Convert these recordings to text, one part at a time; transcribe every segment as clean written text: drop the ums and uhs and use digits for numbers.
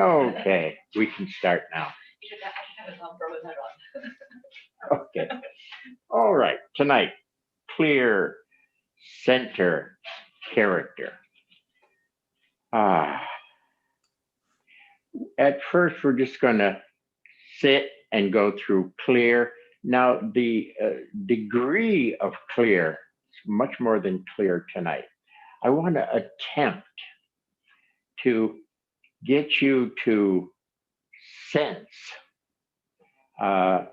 Okay, we can start now. Okay. All right. Tonight, clear center character. Ah, at first, we're just going to sit and go through clear. Now, the degree of clear is much more than clear tonight. I want to attempt to get you to sense uh,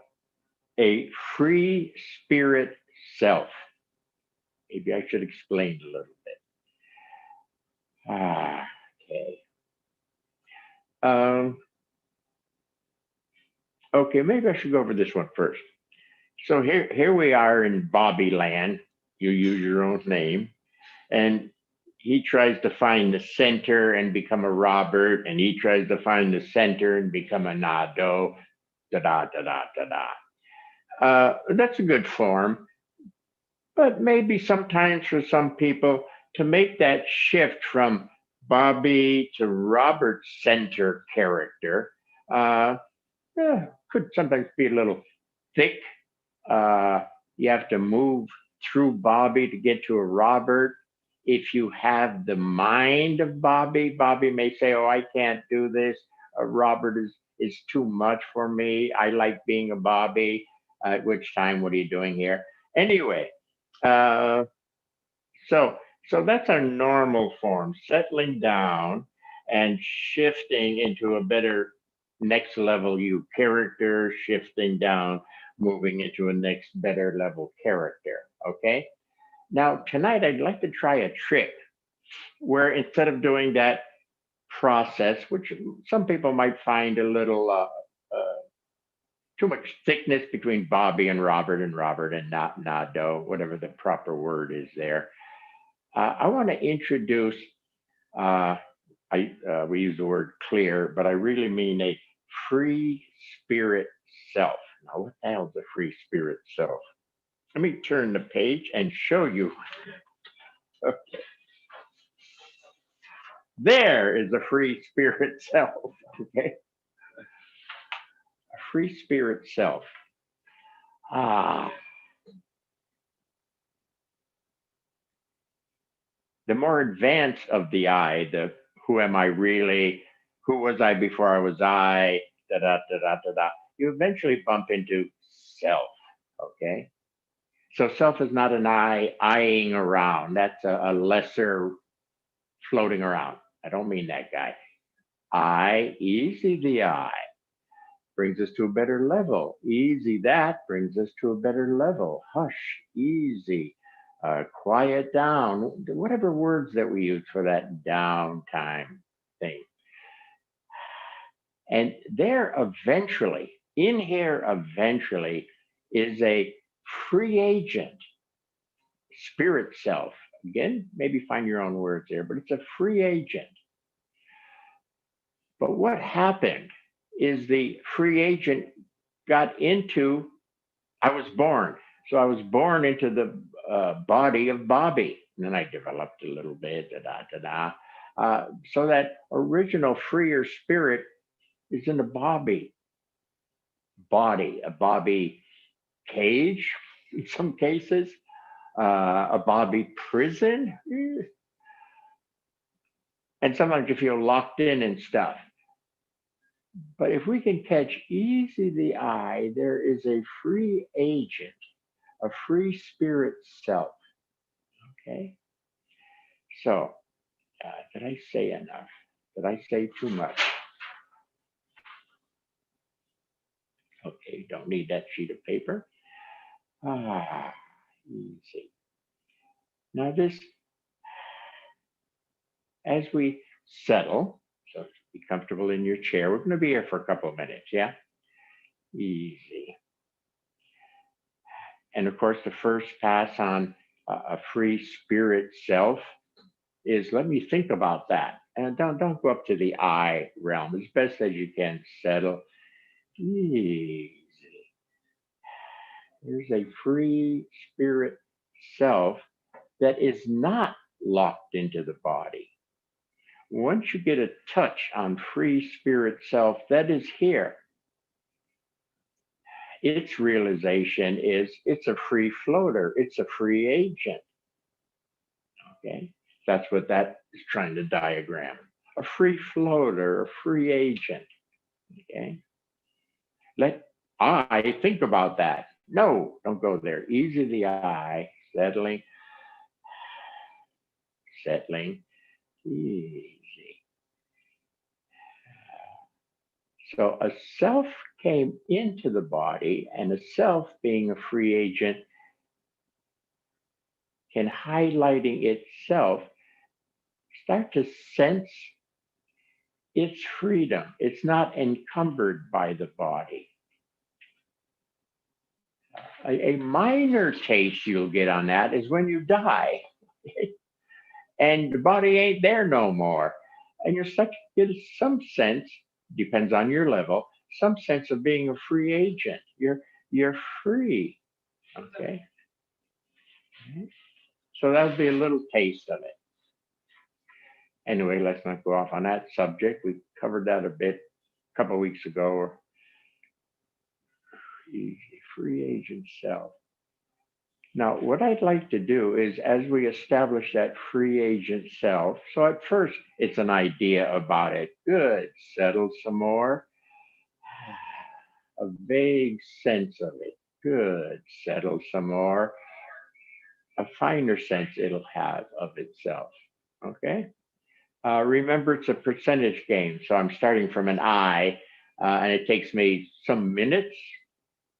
a free spirit self. Maybe I should explain a little bit. Okay. Um, okay, maybe I should go over this one first. So here we are in Bobby Land. You use your own name, and he tries to find the center and become a Robert, and he tries to find the center and become a Nadeau. Da da da da da da. That's a good form, but maybe sometimes for some people to make that shift from Bobby to Robert center character uh, could sometimes be a little thick. Uh, you have to move through Bobby to get to a Robert. If you have the mind of Bobby, Bobby may say, "Oh, I can't do this. Robert is too much for me. I like being a Bobby." At which time, what are you doing here? Anyway, uh, so so that's our normal form, settling down and shifting into a better next level you character, shifting down, moving into a next better level character. Okay. Now tonight I'd like to try a trick where instead of doing that process, which some people might find a little too much thickness between Bobby and Robert and not Nado, whatever the proper word is there. I want to introduce, uh, we use the word clear, but I really mean a free spirit self. Now, what the hell is a free spirit self? Let me turn the page and show you. There is a free spirit self. Okay, a free spirit self. Ah, the more advanced of the I, the who am I really? Who was I before I was I? Da da da da da da. You eventually bump into self. Okay, so self is not an I eyeing around. That's a lesser floating around. I don't mean that guy. I, easy the I, brings us to a better level. Easy that brings us to a better level. Hush, easy, quiet down, whatever words that we use for that downtime thing. And there eventually, in here eventually, is a free agent, spirit self. Again, maybe find your own words there, but it's a free agent. But what happened is the free agent got into, I was born. So I was born into the body of Bobby. And then I developed a little bit, da da da da. So that original freer spirit is in a Bobby body, a Bobby cage in some cases, a Bobby prison. And sometimes you feel locked in and stuff. But if we can catch easy the eye, there is a free agent, a free spirit self. Okay. So, did I say enough? Did I say too much? Okay, don't need that sheet of paper. Ah, easy. Now, this, as we settle, so be comfortable in your chair. We're going to be here for a couple of minutes, yeah? Easy. And of course, the first pass on a free spirit self is let me think about that. And don't go up to the I realm. As best as you can, settle easy. There's a free spirit self that is not locked into the body. Once you get a touch on free spirit self that is here, its realization is it's a free floater, it's a free agent. Okay, that's what that is trying to diagram. A free floater, a free agent. Okay, let I think about that. No, don't go there. Easy the eye, settling, settling, easy. So a self came into the body, and a self being a free agent can highlighting itself start to sense its freedom. It's not encumbered by the body. A minor taste you'll get on that is when you die and the body ain't there no more. And you're such get some sense, depends on your level, some sense of being a free agent. You're free. Okay. So that would be a little taste of it. Anyway, let's not go off on that subject. We covered that a bit a couple of weeks ago. Free agent self. Now, what I'd like to do is as we establish that free agent self, so at first it's an idea about it. Good. Settle some more. A vague sense of it. Good. Settle some more. A finer sense it'll have of itself. Okay. Remember, it's a percentage game. So I'm starting from an I, and it takes me some minutes,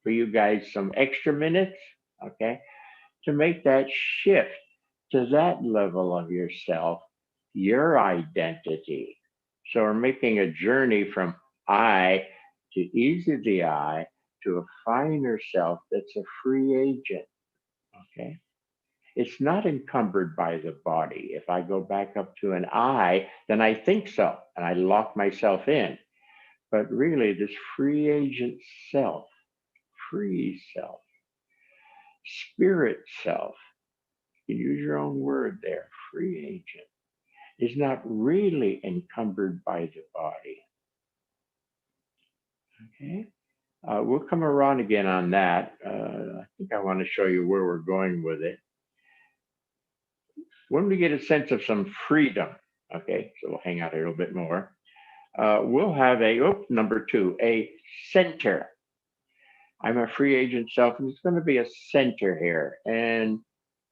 for you guys, some extra minutes, okay, to make that shift to that level of yourself, your identity. So we're making a journey from I to easy the I to a finer self that's a free agent, okay? It's not encumbered by the body. If I go back up to an I, then I think so, and I lock myself in. But really, this free agent self, free self, spirit self, you can use your own word there, free agent, is not really encumbered by the body. Okay? We'll come around again on that. I think I want to show you where we're going with it. When we get a sense of some freedom, okay, so we'll hang out a little bit more. We'll have number two, a center. I'm a free agent self, and it's going to be a center here. And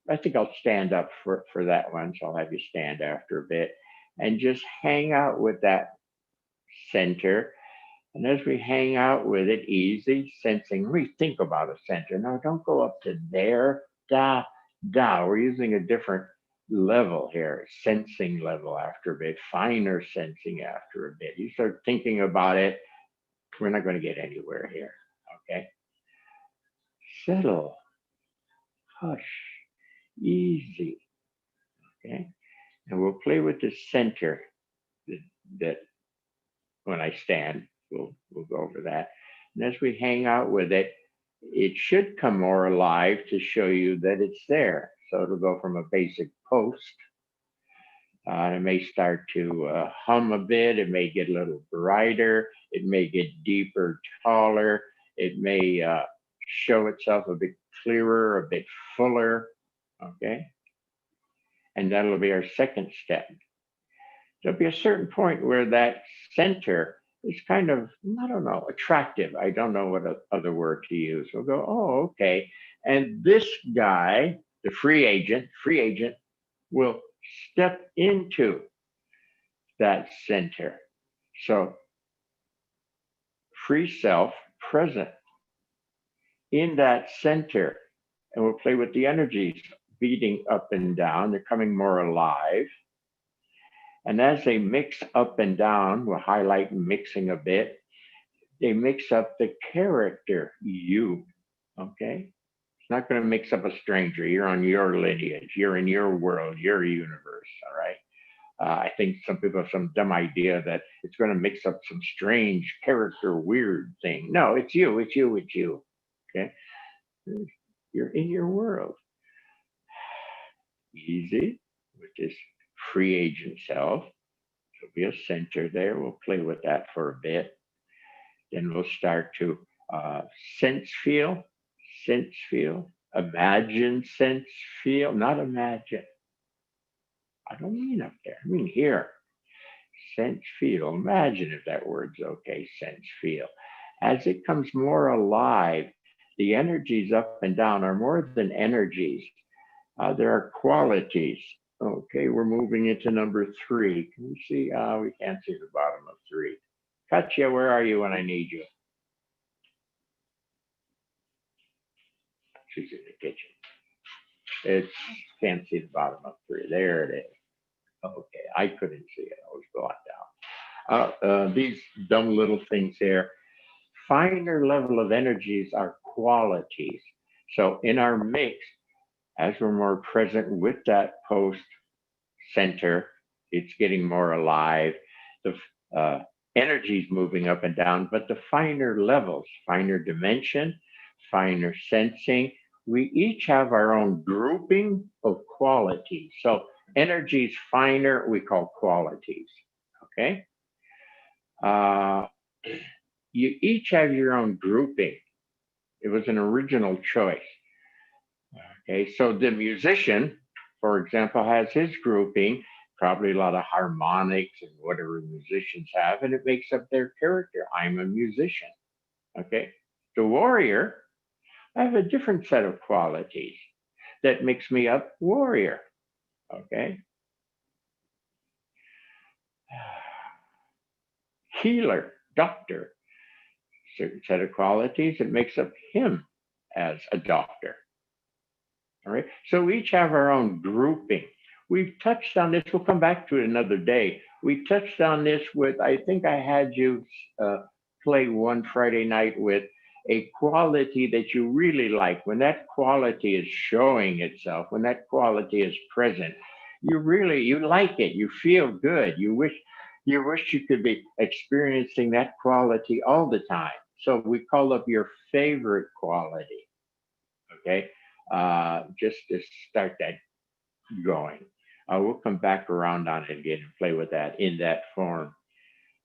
I think I'll stand up for that one. So I'll have you stand after a bit and just hang out with that center. And as we hang out with it, easy, sensing, we think about a center. Now, don't go up to there, da, da. We're using a different level here, sensing level after a bit, finer sensing after a bit. You start thinking about it, we're not going to get anywhere here. Okay. Settle, hush, easy. Okay. And we'll play with the center that when I stand, we'll go over that. And as we hang out with it, it should come more alive to show you that it's there. So it'll go from a basic post. It may start to hum a bit. It may get a little brighter. It may get deeper, taller. It may show itself a bit clearer, a bit fuller. Okay. And that'll be our second step. There'll be a certain point where that center is kind of, I don't know, attractive. I don't know what other word to use. We'll go, oh, okay. And this guy, the free agent will step into that center. So free self present in that center. And we'll play with the energies beating up and down. They're coming more alive. And as they mix up and down, we'll highlight mixing a bit. They mix up the character, you. Okay? It's not going to mix up a stranger. You're on your lineage. You're in your world, your universe. All right? I think some people have some dumb idea that it's going to mix up some strange character, weird thing. No, it's you. It's you. It's you. Okay? You're in your world. Easy with this free agent self. There'll be a center there. We'll play with that for a bit. Then we'll start to sense feel, imagine sense feel, not imagine. I don't mean up there. I mean here. Sense feel. Imagine if that word's okay. Sense feel. As it comes more alive, the energies up and down are more than energies. There are qualities. Okay, we're moving into number 3. Can we see? We can't see the bottom of 3. Katya, where are you when I need you? She's in the kitchen. It's can't see the bottom of 3. There it is. Okay, I couldn't see it. I was going down. These dumb little things here. Finer level of energies are qualities. So in our mix, as we're more present with that post center, it's getting more alive. The energy's moving up and down, but the finer levels, finer dimension, finer sensing, we each have our own grouping of qualities. So energies finer, we call qualities, okay? You each have your own grouping. It was an original choice. Okay, so the musician, for example, has his grouping, probably a lot of harmonics and whatever musicians have, and it makes up their character. I'm a musician. Okay, the warrior, I have a different set of qualities that makes me a warrior. Okay, healer, doctor, certain set of qualities that makes up him as a doctor. All right. So we each have our own grouping. We've touched on this. We'll come back to it another day. We touched on this with, I think I had you play one Friday night with a quality that you really like. When that quality is showing itself, when that quality is present, you like it. You feel good. You wish you could be experiencing that quality all the time. So we call up your favorite quality. Okay. Just to start that going. We'll come back around on it again and play with that in that form.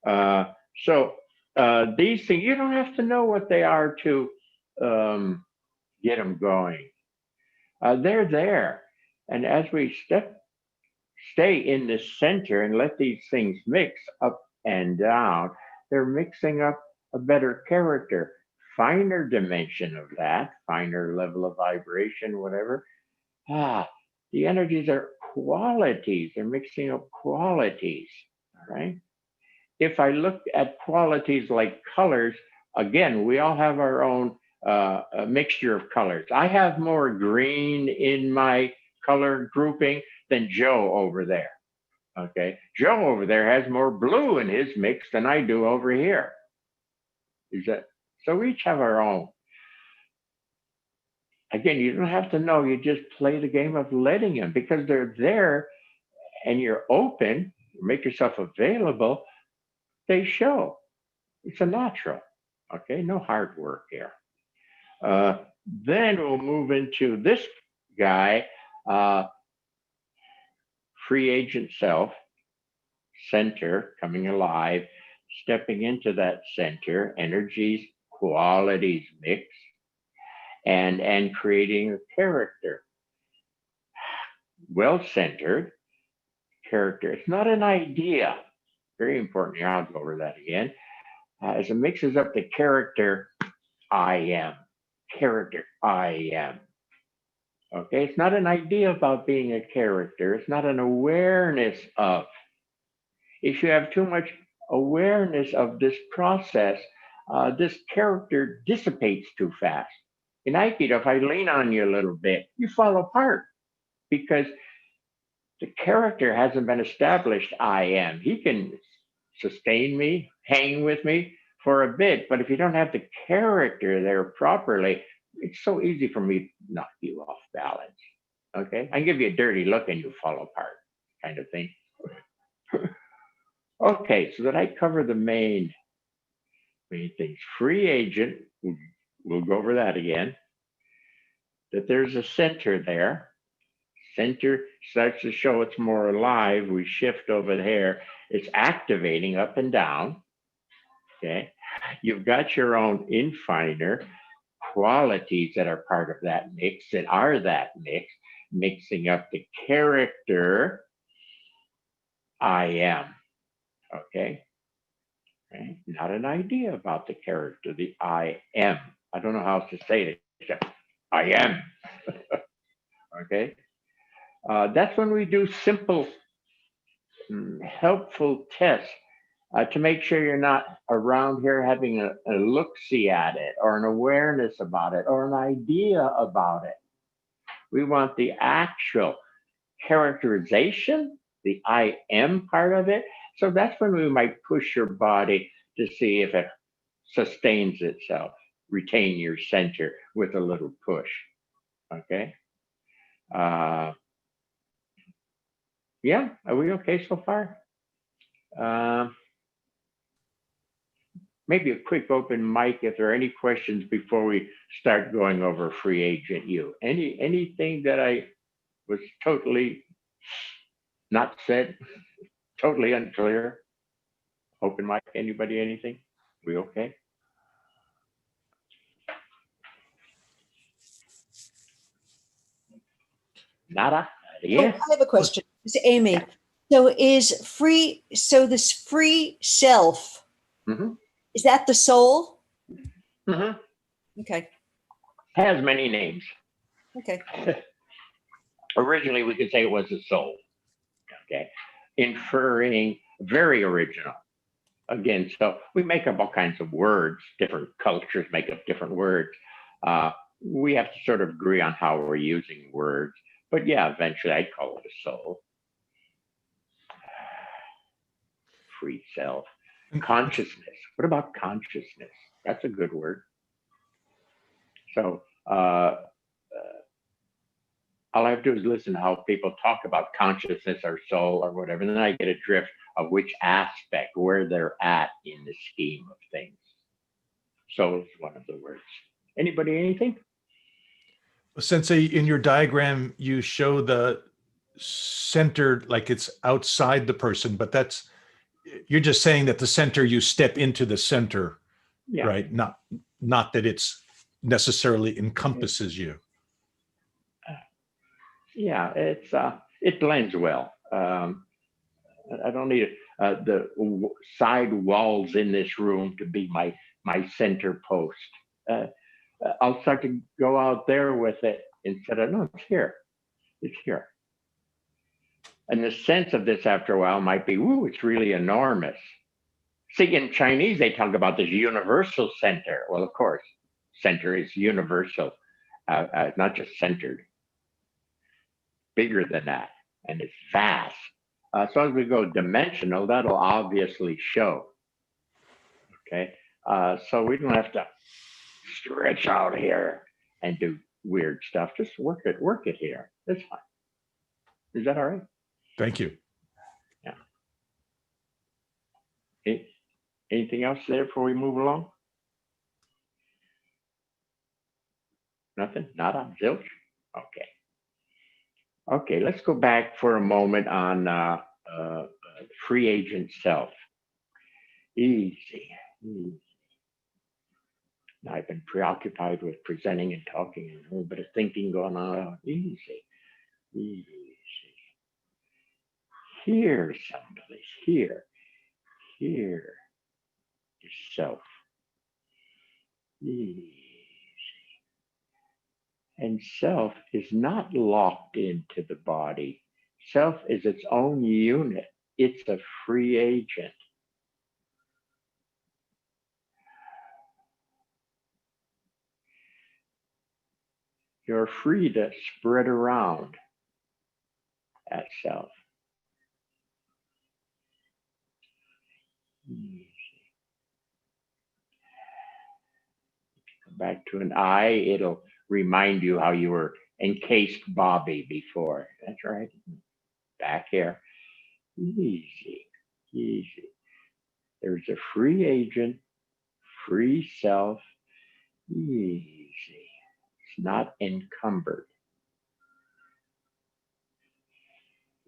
So these things, you don't have to know what they are to get them going. They're there. And as we stay in the center and let these things mix up and down, they're mixing up a better character, finer dimension of that, finer level of vibration, whatever. The energies are qualities. They're mixing up qualities, all right? If I look at qualities like colors, again, we all have our own a mixture of colors. I have more green in my color grouping than Joe over there. Okay, Joe over there has more blue in his mix than I do over here. Is that so? We each have our own. Again, you don't have to know. You just play the game of letting them because they're there, and you're open. You make yourself available. They show. It's a natural. Okay, no hard work here. Then we'll move into this guy, free agent self, center, coming alive, stepping into that center, energies, qualities mix, and creating a character. Well-centered character. It's not an idea. Very important here. I'll go over that again. As it mixes up the character, I am. Character, I am. Okay, it's not an idea about being a character. It's not an awareness of. If you have too much awareness of this process, this character dissipates too fast. In Aikido, if I lean on you a little bit, you fall apart because the character hasn't been established. I am. He can sustain me, hang with me for a bit, but if you don't have the character there properly, it's so easy for me to knock you off balance. Okay, I can give you a dirty look and you fall apart, kind of thing. Okay, so that I cover the main things. Free agent, we'll go over that again. That there's a center there, Center starts to show it's more alive. We shift over there. It's activating up and down. Okay. You've got your own infiner qualities that are part of that mix, that are that mix, mixing up the character I am. Okay. Right? Not an idea about the character, the I am. I don't know how else to say it except I am. Okay. That's when we do simple, helpful tests to make sure you're not around here having a look-see at it or an awareness about it or an idea about it. We want the actual characterization, the I am part of it. So that's when we might push your body to see if it sustains itself. Retain your center with a little push. Okay. Uh, yeah. Are we okay so far? Maybe a quick open mic if there are any questions before we start going over free agent you. Anything that I was totally not said, totally unclear? Open mic, anybody, anything? We okay? Nada? Oh, I have a question. It's Amy. Yeah. So this free self, is that the soul? Okay. Has many names. Okay. Originally, we could say it was the soul. Okay. Inferring very original. Again, so we make up all kinds of words. Different cultures make up different words. We have to sort of agree on how we're using words. But yeah, eventually I'd call it a soul. Free self. Consciousness. What about consciousness? That's a good word. So all I have to do is listen to how people talk about consciousness or soul or whatever, and then I get a drift of which aspect, where they're at in the scheme of things. Soul is one of the words. Anybody, anything? Sensei, in your diagram, you show the center like it's outside the person, but you're just saying that the center, you step into the center, yeah. Right? Not that it's necessarily encompasses you. Yeah, it blends well. I don't need the side walls in this room to be my center post. I'll start to go out there with it instead of, no, it's here. It's here. And the sense of this after a while might be, ooh, it's really enormous. See, in Chinese, they talk about this universal center. Well, of course, center is universal, not just centered. Bigger than that, and it's vast. So as we go dimensional, that'll obviously show. Okay, so we don't have to stretch out here and do weird stuff. Just work it here. That's fine. Is that all right? Thank you. Yeah. Anything else there before we move along? Nothing? Nada? Zilch? Okay. Okay, let's go back for a moment on free agent self. Easy. I've been preoccupied with presenting and talking and a little bit of thinking going on. Easy. Here, someplace. Here is self. Easy. And self is not locked into the body. Self is its own unit. It's a free agent. You're free to spread around that self. Easy. Come back to an I, it'll remind you how you were encased Bobby before. That's right. Back here. Easy. There's a free agent, free self. Easy. It's not encumbered.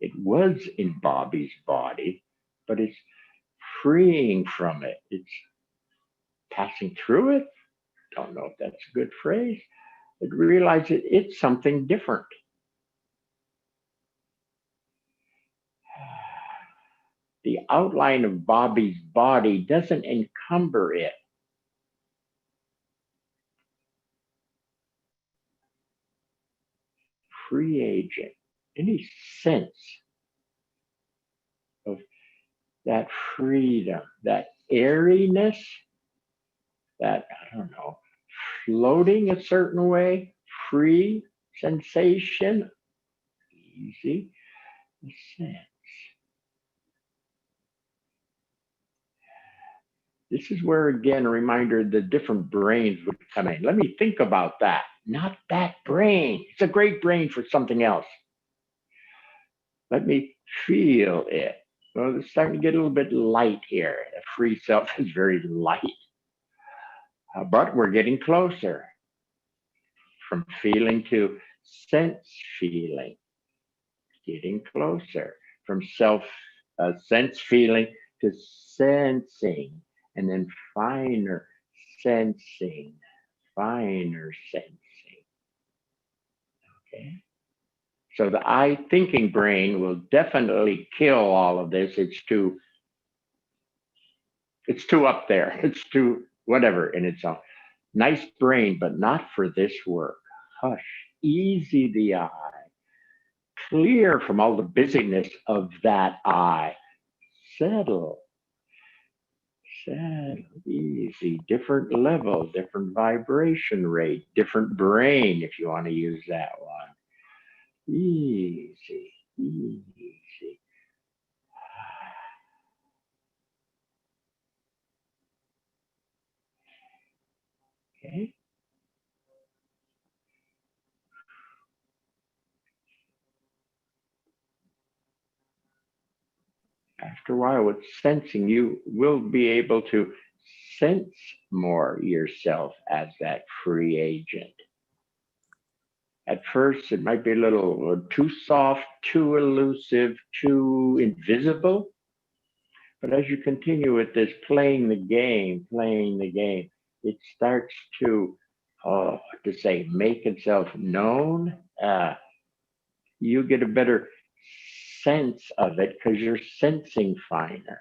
It was in Bobby's body, but it's freeing from it. It's passing through it. Don't know if that's a good phrase. But realize that it's something different. The outline of Bobby's body doesn't encumber it. Free agent. Any sense of that freedom, that airiness, that, I don't know, floating a certain way, free sensation, easy sense. This is where, again, a reminder the different brains would come in. Let me think about that. Not that brain. It's a great brain for something else. Let me feel it. Well, it's starting to get a little bit light here. The free self is very light. But we're getting closer from feeling to sense feeling. Getting closer from sense feeling to sensing, and then finer sensing. Okay. So the I thinking brain will definitely kill all of this. It's too up there. It's too whatever in its own. Nice brain, but not for this work. Hush, easy the eye. Clear from all the busyness of that eye. Settle, easy, different level, different vibration rate, different brain, if you want to use that one. Easy. Okay. After a while with sensing, you will be able to sense more yourself as that free agent. At first, it might be a little too soft, too elusive, too invisible. But as you continue with this playing the game, it starts to make itself known. You get a better sense of it because you're sensing finer.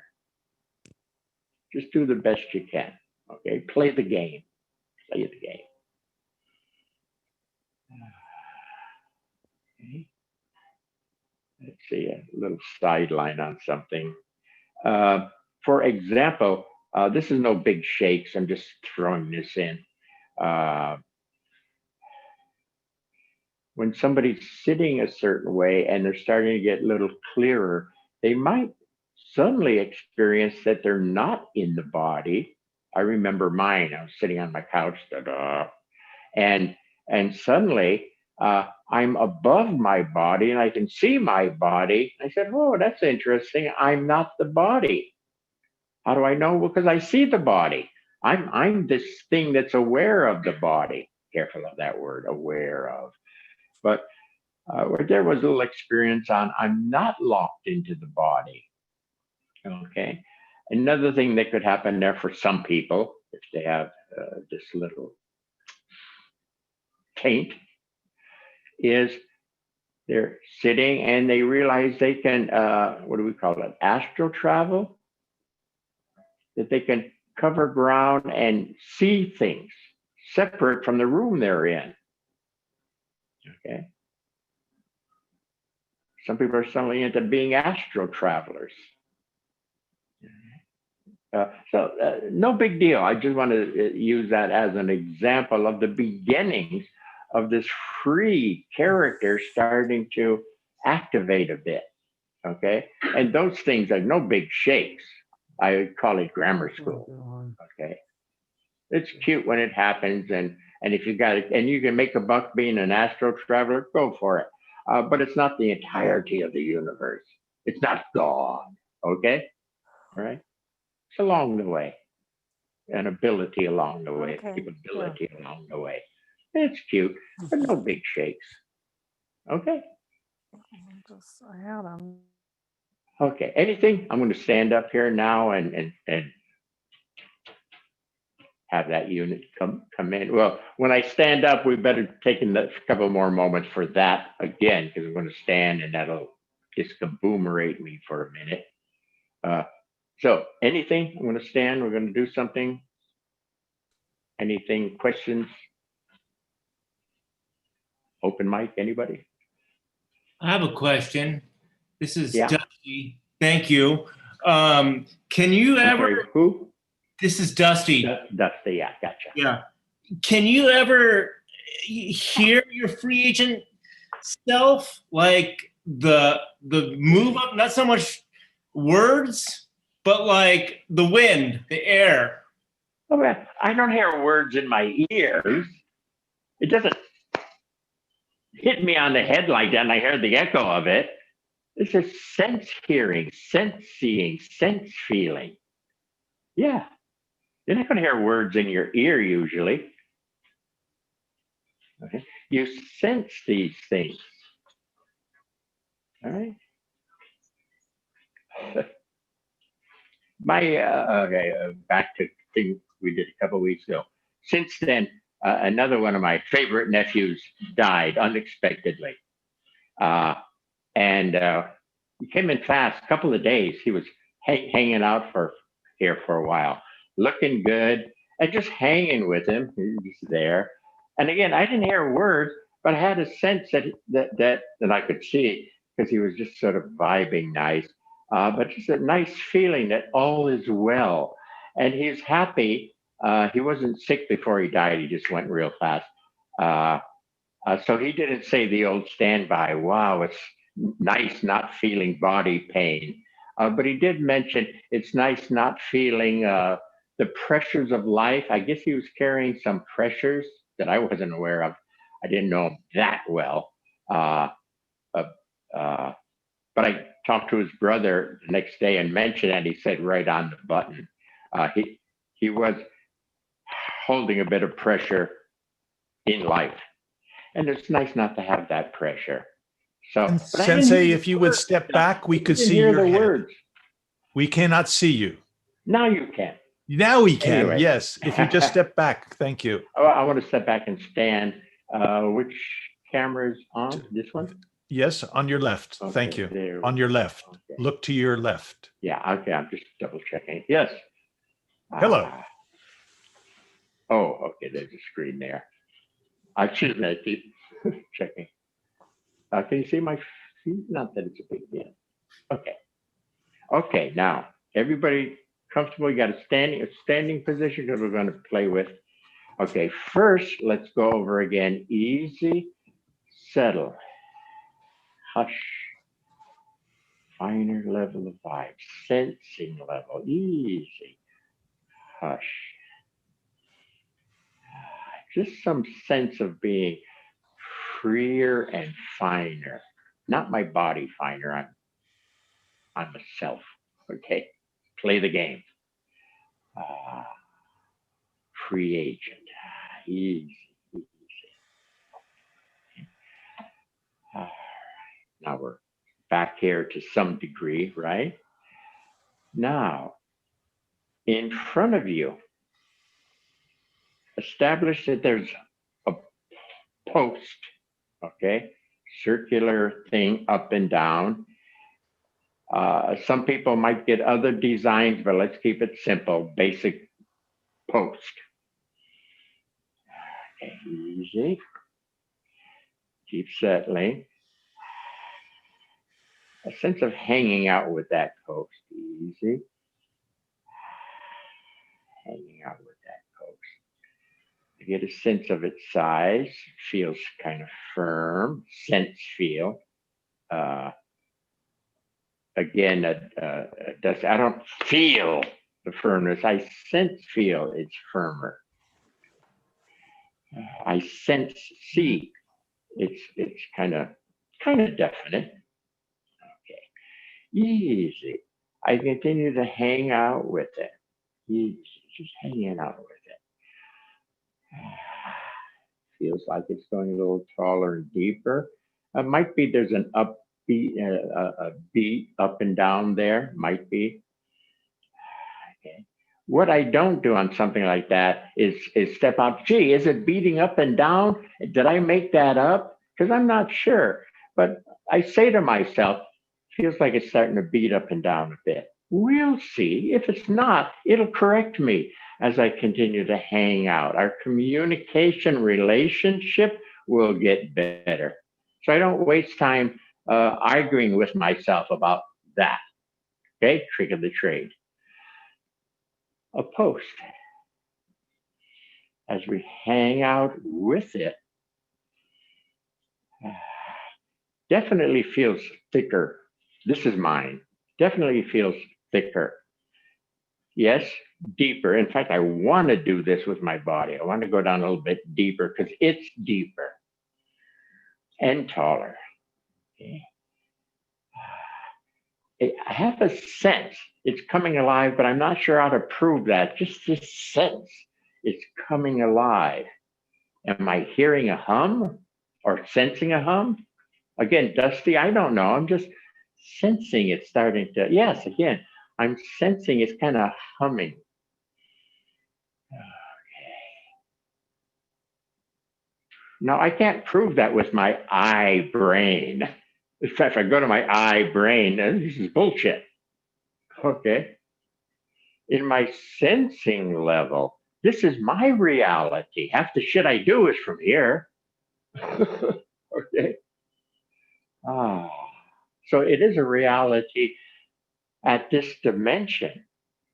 Just do the best you can. Okay, play the game. Okay. Let's see, a little sideline on something. For example, this is no big shakes. I'm just throwing this in. When somebody's sitting a certain way and they're starting to get a little clearer, they might suddenly experience that they're not in the body. I remember mine. I was sitting on my couch, and suddenly I'm above my body and I can see my body. I said, "Oh, that's interesting. I'm not the body." How do I know? Well, because I see the body. I'm this thing that's aware of the body. Careful of that word, aware of. But there was a little experience on I'm not locked into the body. Okay. Another thing that could happen there for some people, if they have this little taint, is they're sitting and they realize they can, what do we call it? Astral travel? That they can cover ground and see things separate from the room they're in. Okay. Some people are suddenly into being astral travelers. No big deal. I just want to use that as an example of the beginnings of this free character starting to activate a bit. Okay. And those things are no big shakes. I call it grammar school. Okay. It's cute when it happens. And if you got it, and you can make a buck being an astral traveler, go for it. But it's not the entirety of the universe. It's not God. Okay. All right. It's along the way, an ability along the way, capability along the way. It's cute, but no big shakes. Okay. I had them. Okay, anything? I'm going to stand up here now and have that unit come in. Well, when I stand up, we better take a couple more moments for that again, because I'm going to stand and that'll discombomerate me for a minute. So anything? I'm going to stand. We're going to do something. Anything? Questions? Open mic, anybody? I have a question. This is Yeah. Dusty. Thank you. Can you I'm ever? sorry, who? This is Dusty. Dusty, yeah, gotcha. Yeah. Can you ever hear your free agent self, like the move up? Not so much words, but like the wind, the air. Oh, man, I don't hear words in my ears. It doesn't hit me on the head like that, and I hear the echo of it. It's a sense hearing, sense seeing, sense feeling. Yeah. You're not going to hear words in your ear usually. Okay. You sense these things. All right. Back to things we did a couple of weeks ago. Since then, another one of my favorite nephews died unexpectedly. And he came in fast, a couple of days. He was hanging out here for a while, looking good, and just hanging with him. He was there. And again, I didn't hear words, but I had a sense that I could see because he was just sort of vibing nice. But just a nice feeling that all is well. And he's happy. He wasn't sick before he died. He just went real fast. So he didn't say the old standby, wow, it's nice not feeling body pain. But he did mention it's nice not feeling the pressures of life. I guess he was carrying some pressures that I wasn't aware of. I didn't know him that well. Uh, uh, uh, but I talked to his brother the next day and mentioned it. He said right on the button. He was holding a bit of pressure in life. And it's nice not to have that pressure. So, And but I didn't Sensei, hear if the you would words. step back, we I could didn't see hear your the head. words. We cannot see you. Now you can. Now we can, Anyway. yes. If you just step back, thank you. I want to step back and stand. Which camera is on? This one? Yes, on your left. Okay, Thank you. there On we your left. Okay. Look to your left. Yeah, okay, I'm just double checking. Yes. Hello. Oh, okay, there's a screen there. Excuse me, I keep checking. Can you see my feet? Not that it's a big deal. Okay. Okay, now everybody comfortable? You got a standing position because we're going to play with. Okay, first let's go over again. Easy, settle, hush, finer level of vibe, sensing level, easy, hush. Just some sense of being freer and finer. Not my body finer. I'm a self. Okay, play the game. Free agent. Easy, easy. All right. Now we're back here to some degree, right? Now, in front of you, establish that there's a post, okay? Circular thing up and down. Some people might get other designs, but let's keep it simple. Basic post. Okay, easy. Keep settling. A sense of hanging out with that post. Easy. Hanging out with that post. You get a sense of its size. Feels kind of firm. Sense feel. Again, I don't feel the firmness. I sense feel it's firmer. I sense see it's kind of definite. Okay, easy. I continue to hang out with it. Easy, just hanging out with it. Feels like it's going a little taller and deeper. It might be there's an a beat up and down there, might be. Okay. What I don't do on something like that is step out. Gee, is it beating up and down? Did I make that up? Because I'm not sure. But I say to myself, feels like it's starting to beat up and down a bit. We'll see. If it's not, it'll correct me as I continue to hang out. Our communication relationship will get better. So I don't waste time arguing with myself about that. Okay, trick of the trade. A post. As we hang out with it, definitely feels thicker. This is mine. Definitely feels thicker. Yes, deeper. In fact, I want to do this with my body. I want to go down a little bit deeper because it's deeper and taller. Okay. I have a sense it's coming alive, but I'm not sure how to prove that. Just this sense it's coming alive. Am I hearing a hum or sensing a hum? Again, Dusty, I don't know. I'm just sensing it starting to, yes, again, I'm sensing it's kind of humming. Okay. Now, I can't prove that with my eye brain. In fact, if I go to my eye brain, this is bullshit. Okay. In my sensing level, this is my reality. Half the shit I do is from here. Okay. So it is a reality at this dimension.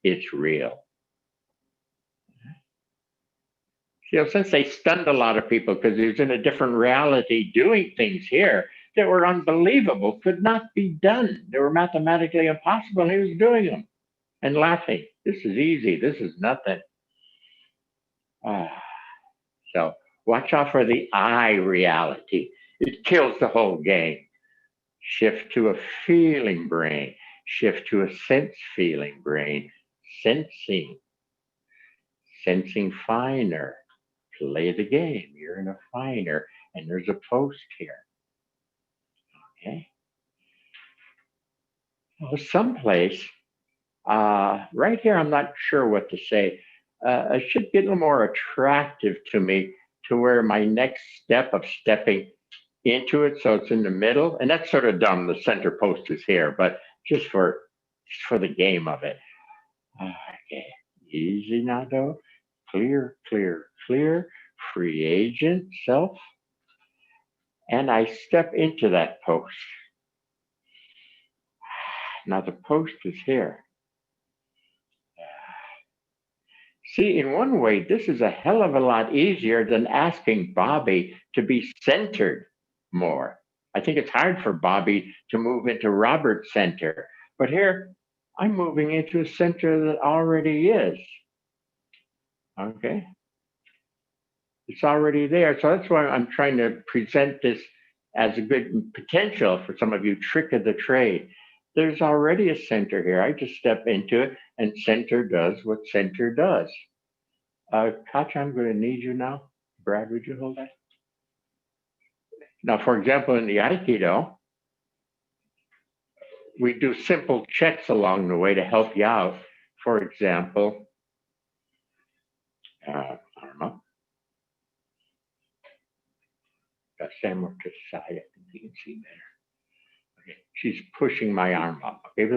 It's real. You know, since they stunned a lot of people because he was in a different reality doing things here that were unbelievable, could not be done. They were mathematically impossible, and he was doing them and laughing. This is easy. This is nothing. So watch out for the I reality. It kills the whole game. Shift to a feeling brain. Shift to a sense feeling brain. Sensing. Sensing finer. Play the game. You're in a finer, and there's a post here. Okay. Well, someplace, right here, I'm not sure what to say. It should get a little more attractive to me to where my next step of stepping into it, so it's in the middle, and that's sort of dumb. The center post is here, but just for the game of it. Okay, easy now, though. Clear, clear, clear. Free agent self, and I step into that post. Now the post is here. See, in one way, this is a hell of a lot easier than asking Bobby to be centered more. I think it's hard for Bobby to move into Robert's center, but here I'm moving into a center that already is. Okay. It's already there. So that's why I'm trying to present this as a good potential for some of you trick of the trade. There's already a center here. I just step into it, and center does what center does. Katja, I'm going to need you now. Brad, would you hold that? Now, for example, in the Aikido, we do simple checks along the way to help you out. For example, arm up. Got Sam up to the side. I think you can see better. Okay, she's pushing my arm up. Okay,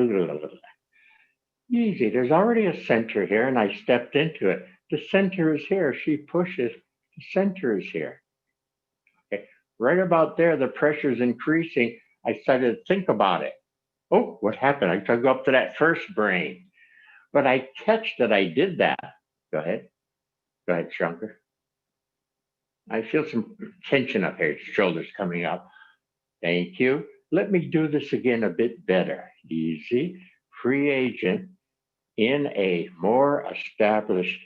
easy. There's already a center here, and I stepped into it. The center is here. She pushes. The center is here. Okay, right about there, the pressure is increasing. I started to think about it. Oh, what happened? I tried to go up to that first brain, but I catch that I did that. Go ahead. Go ahead, Shankar. I feel some tension up here, shoulders coming up. Thank you. Let me do this again a bit better. Easy. Free agent in a more established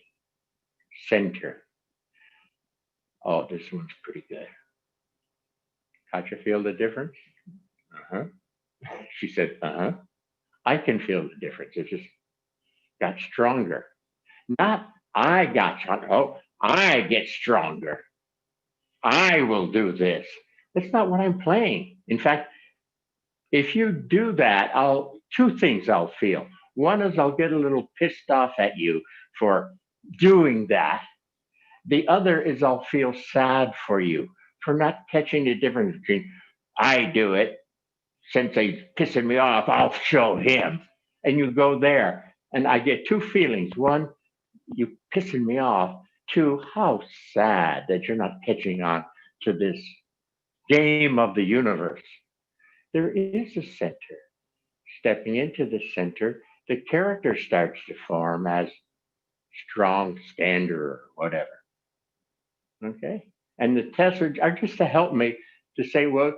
center. Oh, this one's pretty good. Katja, feel the difference? Uh-huh. She said, uh-huh. I can feel the difference. It just got stronger. Not I got stronger. Oh, I get stronger. I will do this. That's not what I'm playing. In fact, if you do that, two things I'll feel. One is I'll get a little pissed off at you for doing that. The other is I'll feel sad for you for not catching the difference between I do it, Sensei's pissing me off, I'll show him. And you go there. And I get two feelings. One, you pissing me off. Two, how sad that you're not catching on to this game of the universe. There is a center. Stepping into the center, the character starts to form as strong stander or whatever. Okay. And the tests are just to help me to say, well,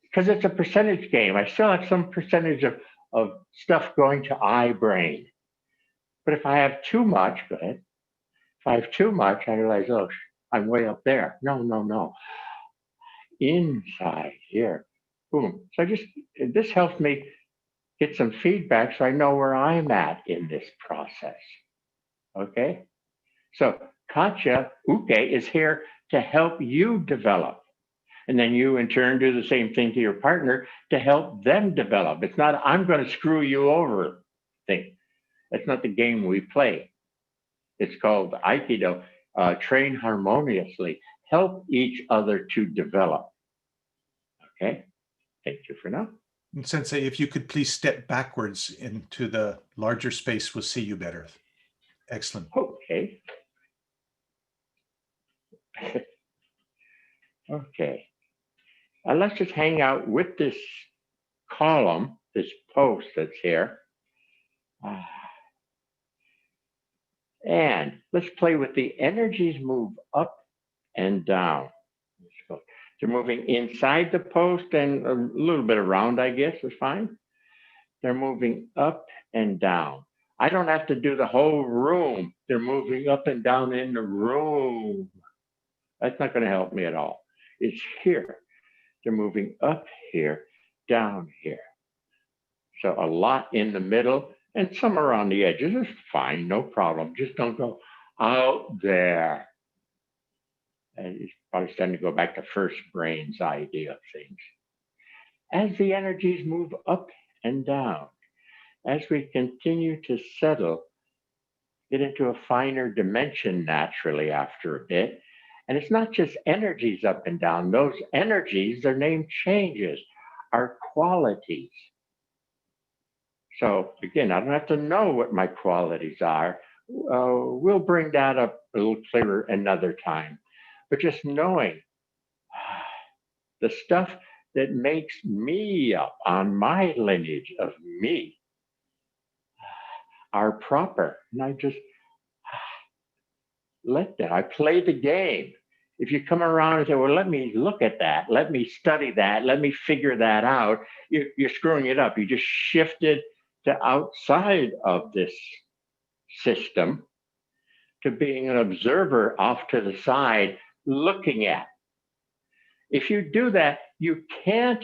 because it's a percentage game. I still have some percentage of stuff going to I brain. But if I have too much, go ahead. If I have too much, I realize, oh, I'm way up there. No. Inside here. Boom. So this helps me get some feedback so I know where I'm at in this process. Okay? So Katya Uke is here to help you develop. And then you in turn do the same thing to your partner to help them develop. It's not, I'm going to screw you over thing. That's not the game we play. It's called Aikido, train harmoniously, help each other to develop. Okay, thank you for now. And Sensei, if you could please step backwards into the larger space, we'll see you better. Excellent. Okay. Okay. Let's just hang out with this column, this post that's here. And let's play with the energies move up and down. They're moving inside the post and a little bit around, I guess, is fine. They're moving up and down. I don't have to do the whole room. They're moving up and down in the room. That's not going to help me at all. It's here. They're moving up here, down here. So a lot in the middle and some around the edges is fine, no problem. Just don't go out there. And it's probably starting to go back to first brain's idea of things. As the energies move up and down, as we continue to settle, get into a finer dimension naturally after a bit. And it's not just energies up and down. Those energies, their name changes, are qualities. So again, I don't have to know what my qualities are. We'll bring that up a little clearer another time. But just knowing the stuff that makes me up on my lineage of me are proper. And I just let that. I play the game. If you come around and say, well, let me look at that, let me study that, let me figure that out, you're screwing it up. You just shifted to outside of this system to being an observer off to the side, looking at. If you do that, you can't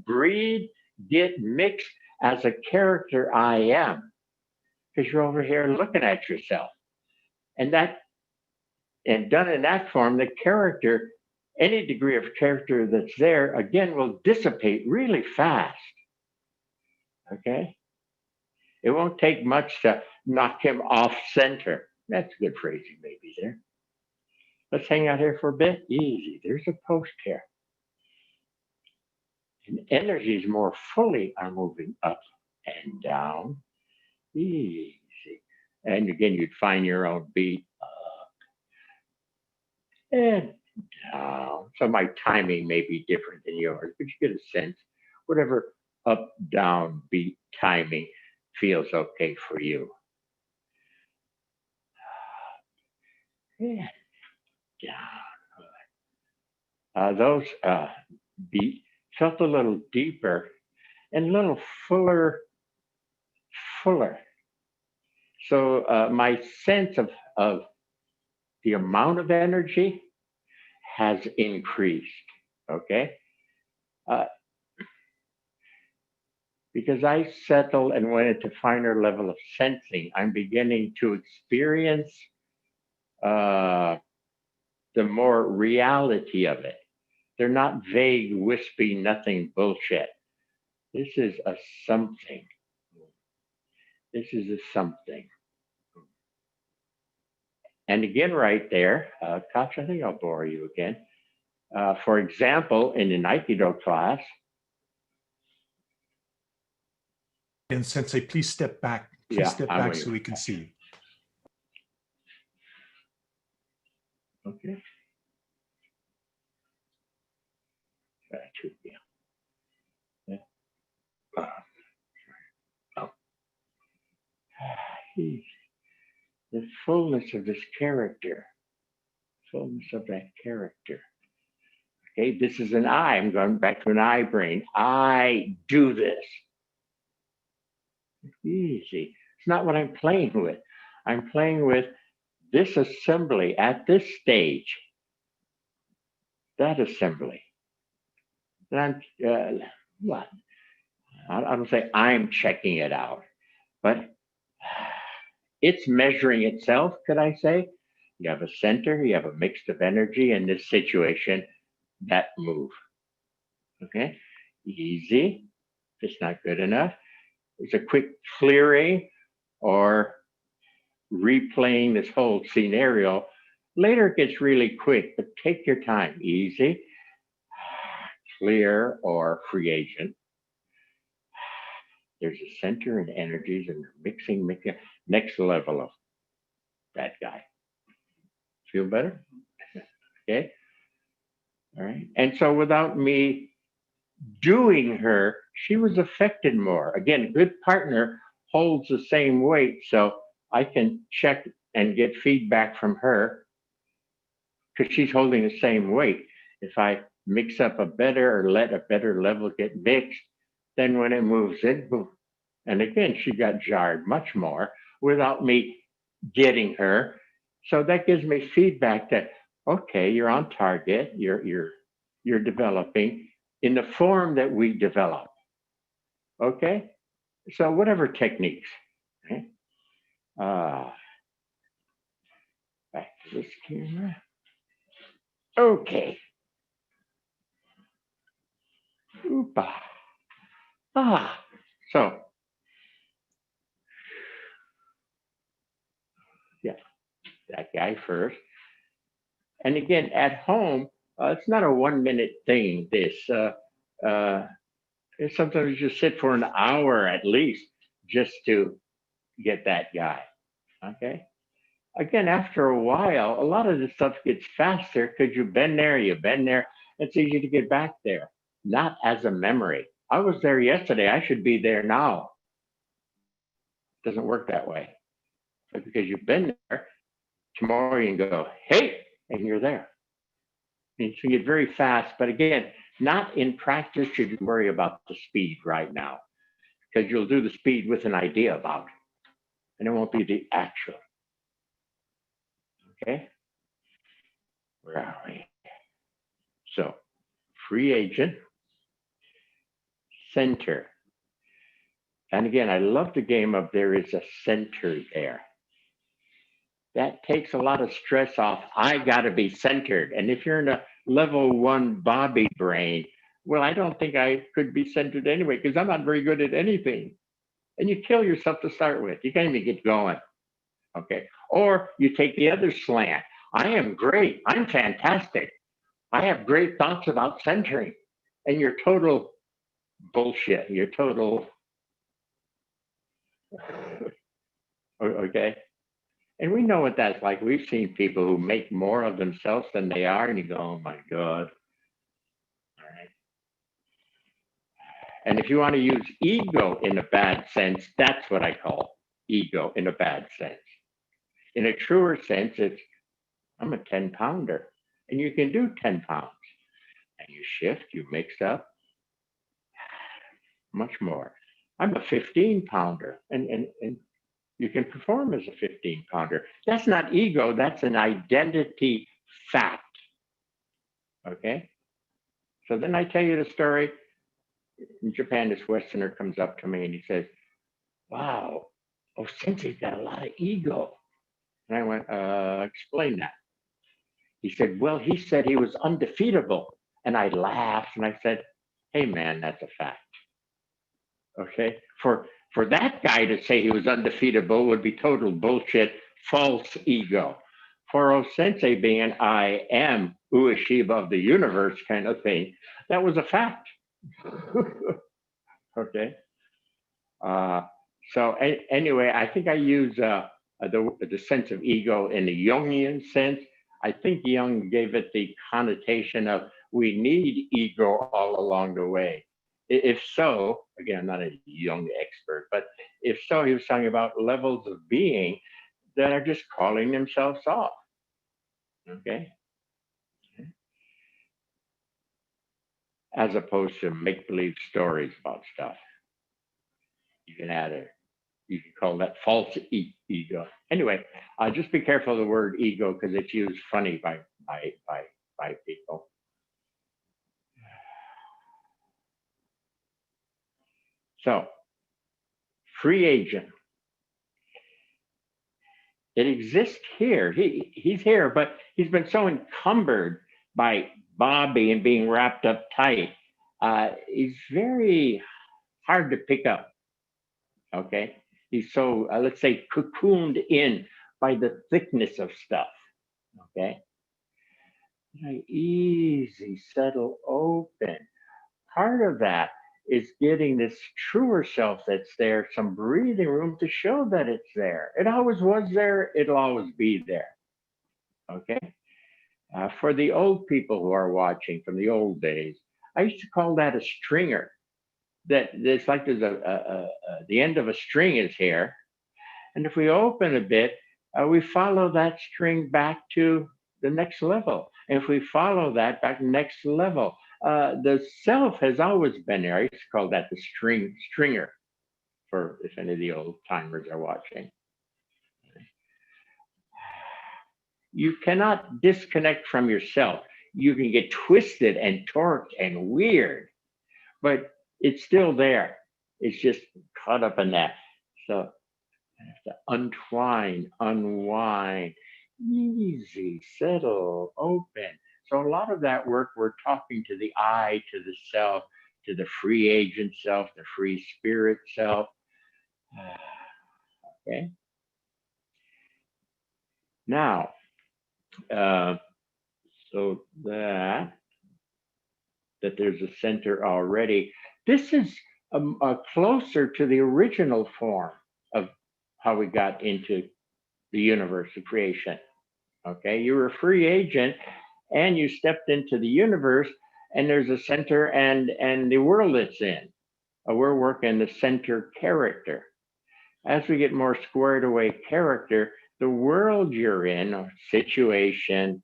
breed, get mixed as a character I am, because you're over here looking at yourself. And done in that form, the character, any degree of character that's there, again, will dissipate really fast. Okay? It won't take much to knock him off center. That's good phrasing maybe there. Let's hang out here for a bit. Easy. There's a post here. And energies more fully are moving up and down. Easy. And again, you'd find your own beat. And down. So my timing may be different than yours, but you get a sense. Whatever up, down, beat timing feels okay for you. And down. Those beat felt a little deeper and a little fuller. So my sense of the amount of energy has increased, okay? Because I settled and went into finer level of sensing, I'm beginning to experience the more reality of it. They're not vague, wispy, nothing bullshit. This is a something. This is a something. And again, right there, Koch, I think I'll bore you again. For example, in an Aikido class. And Sensei, please step back. Please Yeah, step I'm back waiting. so we can see you. Okay. Yeah. Yeah. Oh. The fullness of this character. Fullness of that character. Okay, this is an I. I'm going back to an I brain. I do this. Easy. It's not what I'm playing with. I'm playing with this assembly at this stage. That assembly. And I'm what? I don't say I'm checking it out, but it's measuring itself, could I say? You have a center, you have a mix of energy in this situation, that move. Okay? Easy. If it's not good enough, it's a quick clearing or replaying this whole scenario. Later it gets really quick, but take your time. Easy. Clear or free agent. There's a center and energies and mixing, next level of that guy. Feel better? Okay. All right. And so without me doing her, she was affected more. Again, good partner holds the same weight. So I can check and get feedback from her because she's holding the same weight. If I mix up a better or let a better level get mixed, then when it moves in, boom. And again, she got jarred much more without me getting her. So that gives me feedback that, okay, you're on target, you're developing in the form that we develop. Okay? So whatever techniques. Okay? Back to this camera. Okay. Oopa. So yeah, that guy first. And again, at home, it's not a 1 minute thing. Sometimes you just sit for an hour at least just to get that guy. Okay. Again, after a while, a lot of this stuff gets faster because you've been there. It's easy to get back there, not as a memory. I was there yesterday. I should be there now. It doesn't work that way. But because you've been there, tomorrow you can go, hey, and you're there. And so you get very fast. But again, not in practice should you worry about the speed right now, because you'll do the speed with an idea about it, and it won't be the actual. Okay, where are we? So, free agent, center. And again, I love the game of there is a center there. That takes a lot of stress off. I got to be centered. And if you're in a level 1 Bobby brain, well, I don't think I could be centered anyway, because I'm not very good at anything. And you kill yourself to start with. You can't even get going. Okay. Or you take the other slant. I am great. I'm fantastic. I have great thoughts about centering. And you're total bullshit. You're total. Okay. And we know what that's like. We've seen people who make more of themselves than they are, and you go, oh my God. All right. And if you want to use ego in a bad sense, that's what I call ego in a bad sense. In a truer sense, it's I'm a 10-pounder, and you can do 10 pounds. And you shift, you mix up, much more. I'm a 15-pounder, and you can perform as a 15-pounder. That's not ego, that's an identity fact. Okay? So then I tell you the story. In Japan, this Westerner comes up to me and he says, wow, OSensei's got a lot of ego. And I went, explain that. He said, well, he said he was undefeatable. And I laughed and I said, hey man, that's a fact. Okay. For that guy to say he was undefeatable would be total bullshit, false ego. For OSensei being an I am Ueshiba of the universe kind of thing, that was a fact. Okay. So anyway, I think I use the sense of ego in the Jungian sense. I think Jung gave it the connotation of we need ego all along the way. If so, again, I'm not a Jung expert, but if so, he was talking about levels of being that are just calling themselves off. Okay. As opposed to make believe stories about stuff. You can add a, you can call that false ego. Anyway, just be careful of the word ego because it's used funny by people. So, free agent. It exists here. He's here, but he's been so encumbered by Bobby and being wrapped up tight. He's very hard to pick up. Okay, he's so let's say cocooned in by the thickness of stuff. Okay, easy, settle, open. Part of that is getting this truer self that's there, some breathing room to show that it's there. It always was there, it'll always be there. Okay? For the old people who are watching from the old days, I used to call that a stringer. That it's like there's the end of a string is here. And if we open a bit, we follow that string back to the next level. And if we follow that back to the next level, the self has always been there. I used to call that the stringer, for if any of the old timers are watching. You cannot disconnect from yourself. You can get twisted and torqued and weird, but it's still there. It's just caught up in that. So I have to untwine, unwind, easy, settle, open. So a lot of that work, we're talking to the I, to the self, to the free agent self, the free spirit self. Okay. Now, so that there's a center already. This is closer to the original form of how we got into the universe of creation. Okay, you were a free agent and you stepped into the universe, and there's a center and the world it's in. We're working the center character. As we get more squared away character, the world you're in, or situation,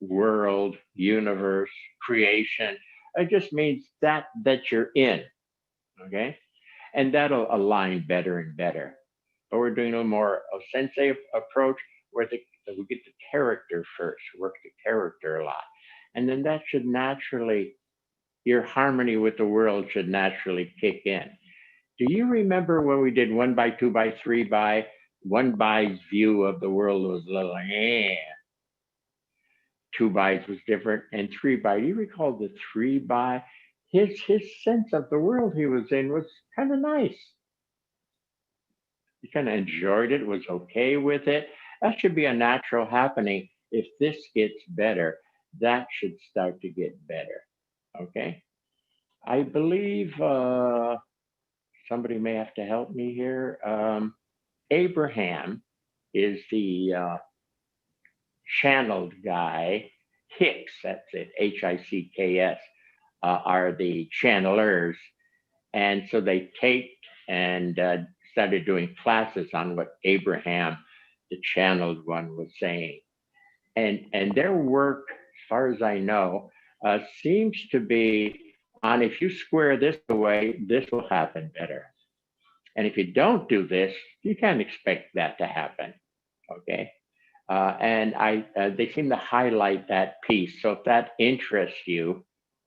world, universe, creation, it just means that you're in. Okay, and that'll align better and better. But we're doing a more sensei approach where we get the character first, work the character a lot. And then that should naturally, your harmony with the world should naturally kick in. Do you remember when we did 1 by 2 by 3 by? 1 by's view of the world was a little, 2 by's was different, and 3 by, do you recall the 3 by? His sense of the world he was in was kind of nice. He kind of enjoyed it, was okay with it. That should be a natural happening. If this gets better, that should start to get better. Okay. I believe somebody may have to help me here. Abraham is the channeled guy. Hicks, that's it, Hicks, are the channelers. And so they taped and started doing classes on what Abraham, the channeled one, was saying. And their work, as far as I know, seems to be on, if you square this away, this will happen better. And if you don't do this, you can't expect that to happen. Okay. And they seem to highlight that piece. So if that interests you,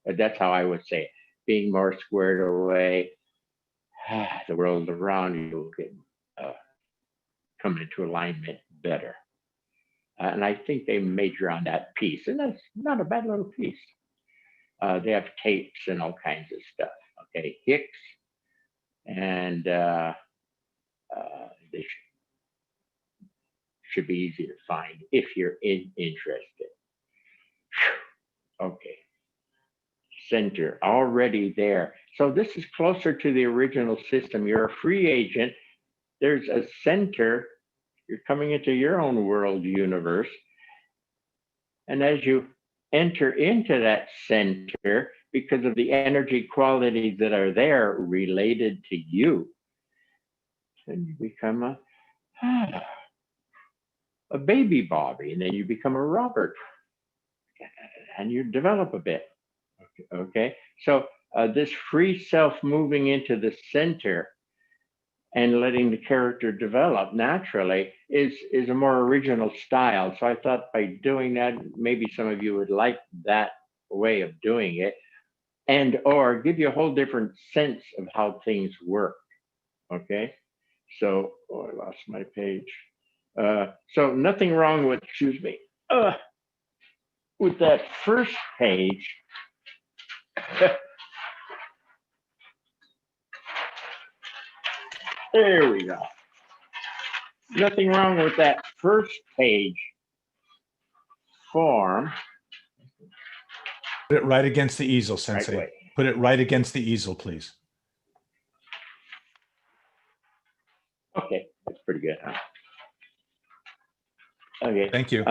that's how I would say it, being more squared away, the world around you will get come into alignment better. And I think they major on that piece, and that's not a bad little piece. They have tapes and all kinds of stuff. Okay, Hicks, and they should be easy to find if you're interested. Okay, center already there. So this is closer to the original system. You're a free agent. There's a center. You're coming into your own world universe. And as you enter into that center, because of the energy qualities that are there related to you, then you become a baby Bobby, and then you become a Robert, and you develop a bit. Okay. So this free self moving into the center and letting the character develop naturally is a more original style. So I thought by doing that, maybe some of you would like that way of doing it, and or give you a whole different sense of how things work. Okay. So I lost my page. So nothing wrong with, excuse me, with that first page. There we go. Nothing wrong with that first page form. Put it right against the easel, Sensei. Right way. Put it right against the easel, please. Okay, that's pretty good, huh? Okay. Thank you.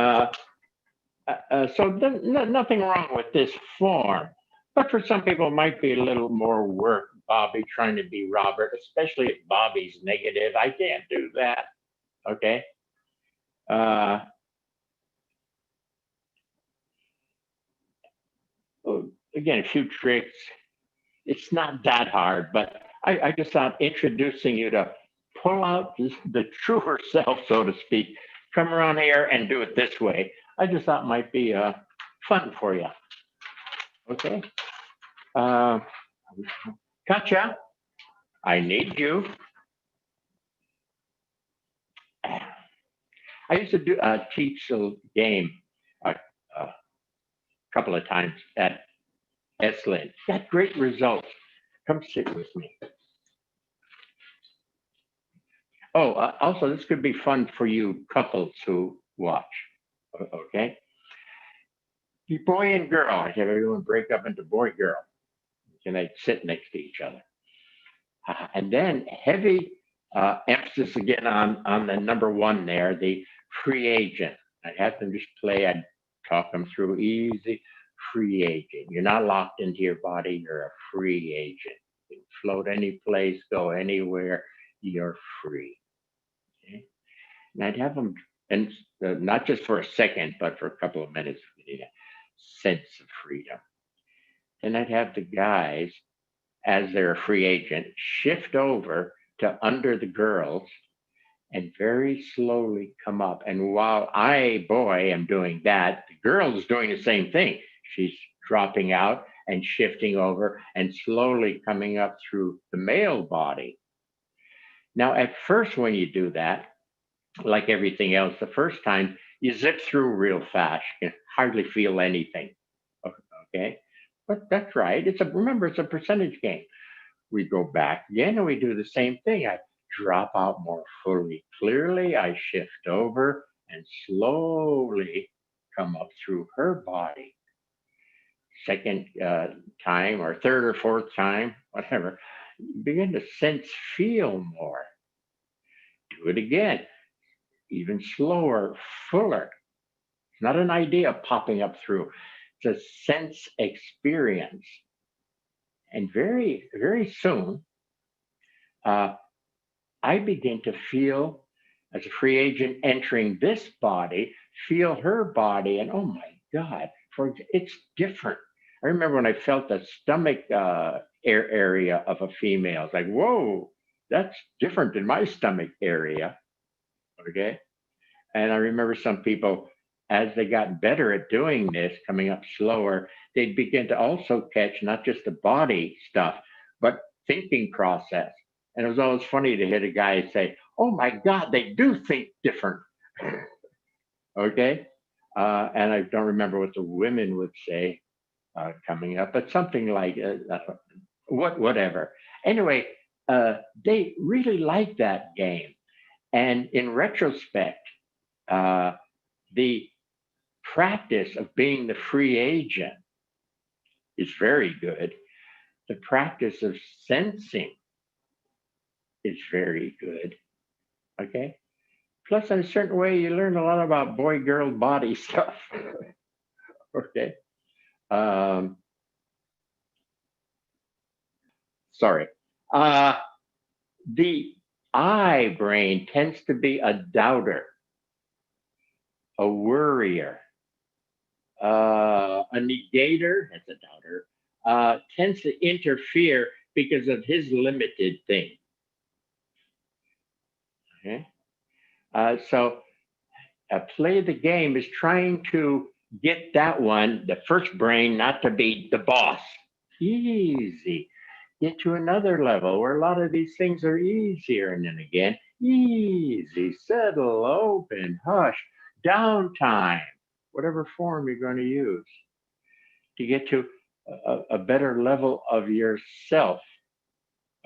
So nothing wrong with this form, but for some people it might be a little more work, Bobby trying to be Robert, especially if Bobby's negative. I can't do that. Okay. Again, a few tricks. It's not that hard, but I just thought introducing you to pull out the truer self, so to speak, come around here and do it this way. I just thought might be fun for you. Okay. Katja, I need you. I used to do teach a game a couple of times at Esalen. Got great results. Come sit with me. Oh, also, this could be fun for you couples who watch. Okay. The boy and girl. I have everyone break up into boy girl. And they sit next to each other. And then heavy emphasis again on the number one there, the free agent. I'd have them just play. I'd talk them through easy. Free agent. You're not locked into your body. You're a free agent. You can float any place, go anywhere. You're free. Okay? And I'd have them, and not just for a second, but for a couple of minutes, getting a sense of freedom. Then I'd have the guys, as they're a free agent, shift over to under the girls and very slowly come up. And while I, boy, am doing that, the girl is doing the same thing. She's dropping out and shifting over and slowly coming up through the male body. Now, at first, when you do that, like everything else, the first time you zip through real fast, you can hardly feel anything. Okay, but that's right. Remember, it's a percentage game. We go back again and we do the same thing. I drop out more fully, clearly. I shift over and slowly come up through her body. Second time or third or fourth time, whatever, you begin to sense, feel more. Do it again, even slower, fuller. It's not an idea popping up through. It's a sense experience. And very, very soon, I begin to feel, as a free agent entering this body, feel her body, and oh my God, it's different. I remember when I felt the stomach area of a female. It's like, whoa, that's different than my stomach area. Okay. And I remember some people, as they got better at doing this, coming up slower, they'd begin to also catch not just the body stuff, but thinking process. And it was always funny to hear a guy say, oh my God, they do think different. Okay. And I don't remember what the women would say coming up, but something like whatever. Anyway, they really liked that game. And in retrospect, the practice of being the free agent is very good. The practice of sensing is very good. Okay. Plus, in a certain way, you learn a lot about boy-girl body stuff. Okay. Sorry. The I brain tends to be a doubter, a worrier, a negator, that's a doubter, tends to interfere because of his limited thing. Okay. So play the game is trying to get that one, the first brain, not to be the boss. Easy. Get to another level where a lot of these things are easier. And then again, easy, settle, open, hush, downtime, whatever form you're going to use to get to a better level of yourself.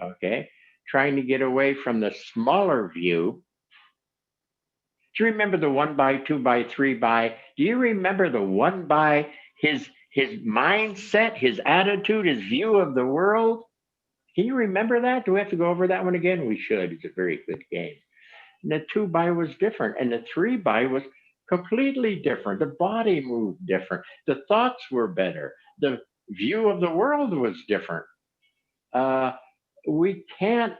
Okay. Trying to get away from the smaller view. Do you remember the 1 by, 2 by, 3 by? Do you remember the 1 by, his mindset, his attitude, his view of the world? Can you remember that? Do we have to go over that one again? We should. It's a very good game. And the 2 by was different, and the 3 by was completely different. The body moved different. The thoughts were better. The view of the world was different. We can't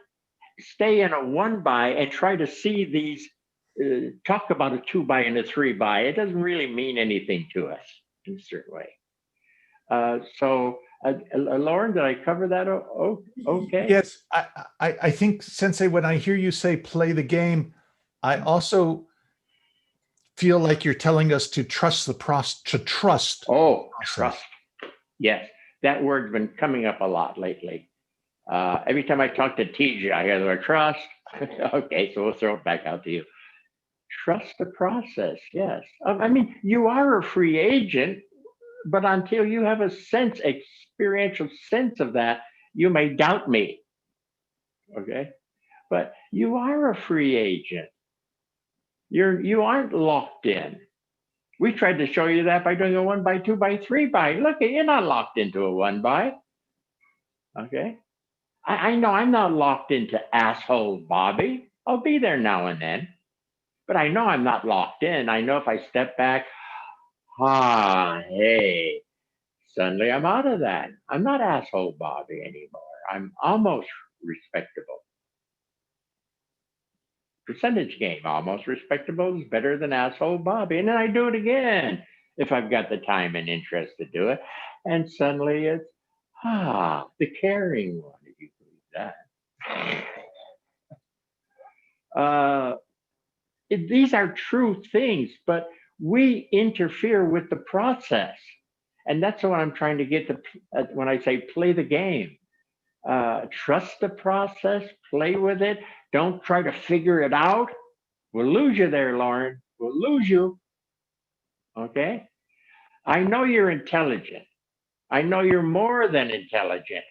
stay in a 1 by and try to see these. Talk about a 2 by and a 3 by. It doesn't really mean anything to us in a certain way. So, Lauren, did I cover that? Okay. Yes, I think, Sensei, when I hear you say play the game, I also feel like you're telling us to trust the process. To trust. Oh, trust. Yes, that word's been coming up a lot lately. Every time I talk to TJ, I hear the word trust. Okay, so we'll throw it back out to you. Trust the process. Yes. I mean, you are a free agent, but until you have a experiential sense of that, you may doubt me. Okay. But you are a free agent. You aren't locked in. We tried to show you that by doing a 1 by, 2 by, 3 by. Look, you're not locked into a 1 by. Okay. I know I'm not locked into asshole Bobby. I'll be there now and then. But I know I'm not locked in. I know if I step back, hey, suddenly I'm out of that. I'm not asshole Bobby anymore. I'm almost respectable. Percentage game, almost respectable is better than asshole Bobby. And then I do it again if I've got the time and interest to do it. And suddenly it's, the caring one, if you believe that. These are true things, but we interfere with the process. And that's what I'm trying to get to when I say play the game. Trust the process, play with it. Don't try to figure it out. We'll lose you there, Lauren. We'll lose you. Okay? I know you're intelligent. I know you're more than intelligent.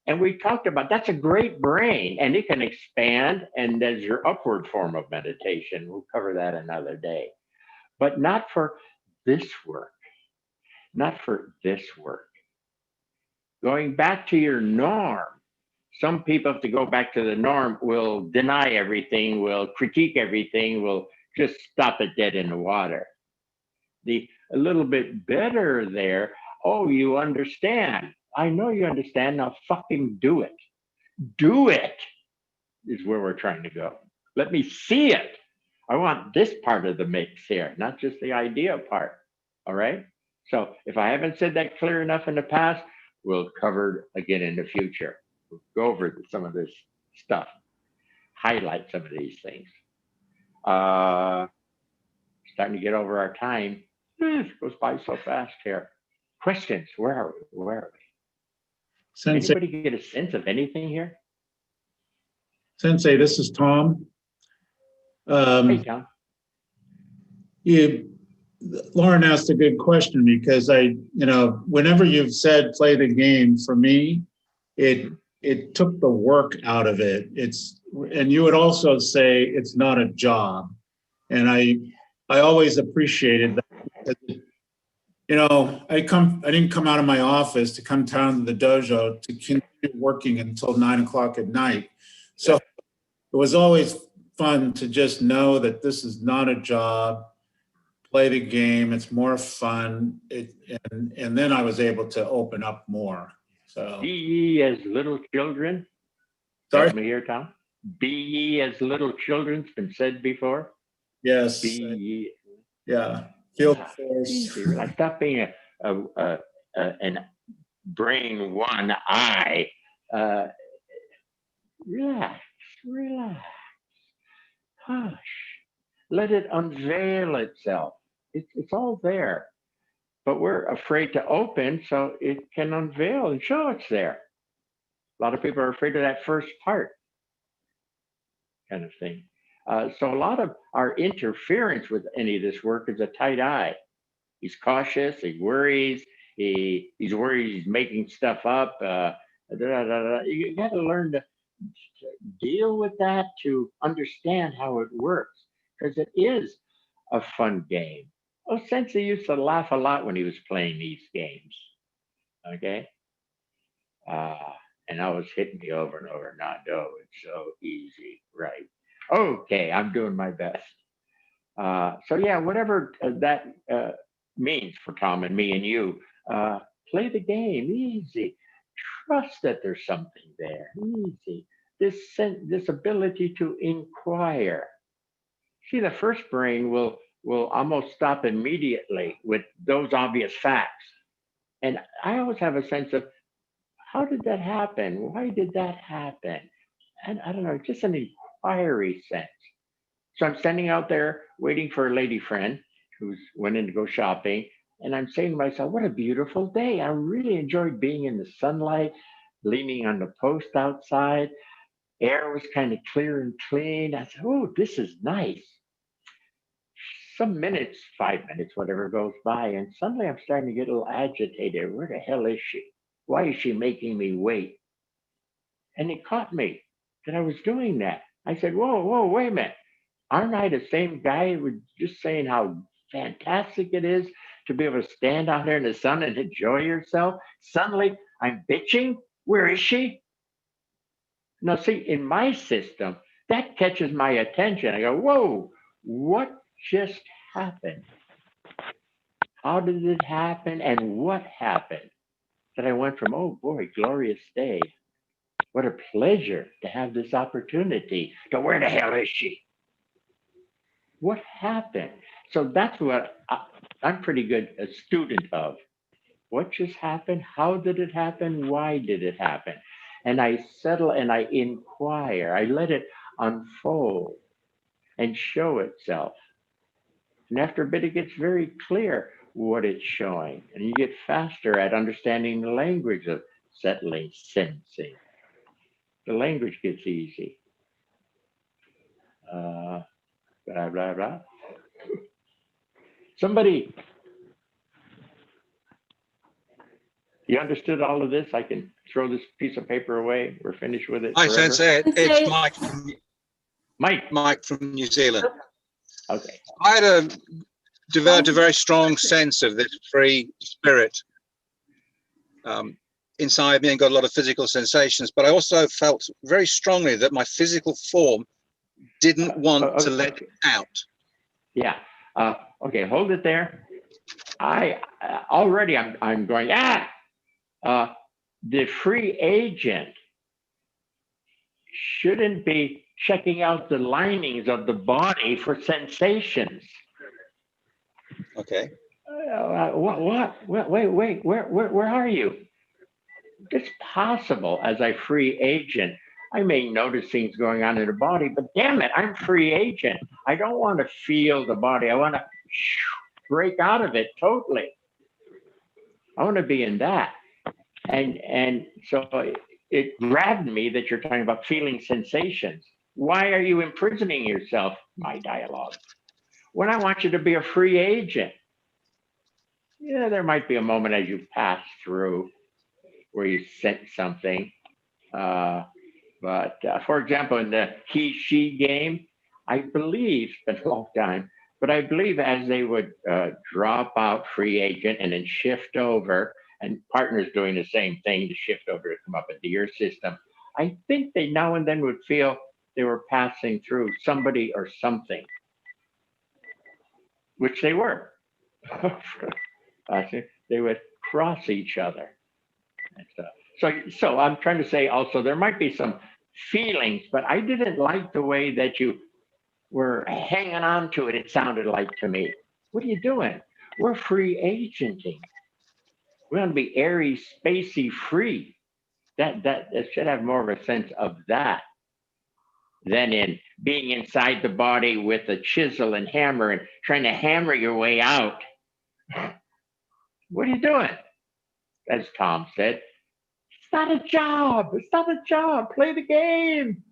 And we talked about that's a great brain and it can expand, and there's your upward form of meditation. We'll cover that another day, but not for this work, not for this work. Going back to your norm. Some people, if they go back to the norm, will deny everything, will critique everything, will just stop it dead in the water. A little bit better there. Oh, you understand. I know you understand. Now fucking do it. Do it is where we're trying to go. Let me see it. I want this part of the mix here, not just the idea part. All right. So if I haven't said that clear enough in the past, we'll cover it again in the future. We'll go over some of this stuff, highlight some of these things. Starting to get over our time. It goes by so fast here. Questions? Where are we? Sensei, anybody get a sense of anything here? Sensei, this is Tom. Hey, Tom. Lauren asked a good question, because whenever you've said play the game, for me, it took the work out of it. And you would also say it's not a job. And I always appreciated that. I didn't come out of my office to come down to the dojo to continue working until 9 o'clock at night. So it was always fun to just know that this is not a job. Play the game. It's more fun. And then I was able to open up more. So Be ye as little children. Sorry? Help me here, Tom. Be ye as little children's been said before. yes, Be ye. yeah. Feel Yeah. the force. Easy. Relax. Stop being an brain one eye. Relax. Hush. Let it unveil itself. It's all there. But we're afraid to open so it can unveil and show it's there. A lot of people are afraid of that first part kind of thing. So a lot of our interference with any of this work is a tight eye. He's cautious, he worries, he's worried he's making stuff up. You got to learn to deal with that, to understand how it works, because it is a fun game. OSensei used to laugh a lot when he was playing these games. Okay. And I was hitting me over and over. Nadeau, it's so easy, right? Okay, I'm doing my best. So yeah, whatever that means for Tom and me and you, play the game easy. Trust that there's something there. Easy. This ability to inquire. See, the first brain will almost stop immediately with those obvious facts. And I always have a sense of, how did that happen? Why did that happen? And I don't know, just an inquiry sense. So I'm standing out there waiting for a lady friend who's went in to go shopping. And I'm saying to myself, what a beautiful day. I really enjoyed being in the sunlight, leaning on the post outside. Air was kind of clear and clean. I said, oh, this is nice. Some minutes, 5 minutes, whatever goes by. And suddenly I'm starting to get a little agitated. Where the hell is she? Why is she making me wait? And it caught me that I was doing that. I said, whoa, wait a minute. Aren't I the same guy who was just saying how fantastic it is to be able to stand out there in the sun and enjoy yourself? Suddenly I'm bitching. Where is she? Now, see, in my system, that catches my attention. I go, whoa, what just happened? How did it happen? And what happened? That I went from, oh boy, glorious day. What a pleasure to have this opportunity. To where the hell is she? What happened? So that's what I'm pretty good a student of. What just happened? How did it happen? Why did it happen? And I settle and I inquire. I let it unfold and show itself. And after a bit, it gets very clear what it's showing. And you get faster at understanding the language of settling, sensing. The language gets easy. Blah, blah, blah. Somebody, you understood all of this? I can throw this piece of paper away. We're finished with it. Hi, forever. Sensei. It's Mike. Mike From New Zealand. Okay. I had developed a very strong sense of this free spirit inside me and got a lot of physical sensations, but I also felt very strongly that my physical form didn't want to let it out. Yeah. Okay, hold it there. I already I'm going, the free agent shouldn't be checking out the linings of the body for sensations. Okay. What? Wait, where are you? It's possible as a free agent, I may notice things going on in the body, but damn it, I'm free agent. I don't want to feel the body. I want to break out of it totally. I want to be in that. And so it grabbed me that you're talking about feeling sensations. Why are you imprisoning yourself, my dialogue? When I want you to be a free agent, yeah, there might be a moment as you pass through where you sense something. But for example, in the he-she game, I believe, it's been a long time, but I believe as they would drop out free agent and then shift over, and partners doing the same thing to shift over to come up into your system, I think they now and then would feel they were passing through somebody or something, which they were. They would cross each other. And so I'm trying to say also there might be some feelings, but I didn't like the way that you were hanging on to it. It sounded like to me. What are you doing? We're free agenting. We want to be airy, spacey, free. That should have more of a sense of that than in being inside the body with a chisel and hammer and trying to hammer your way out. What are you doing? As Tom said, it's not a job. It's not a job. Play the game.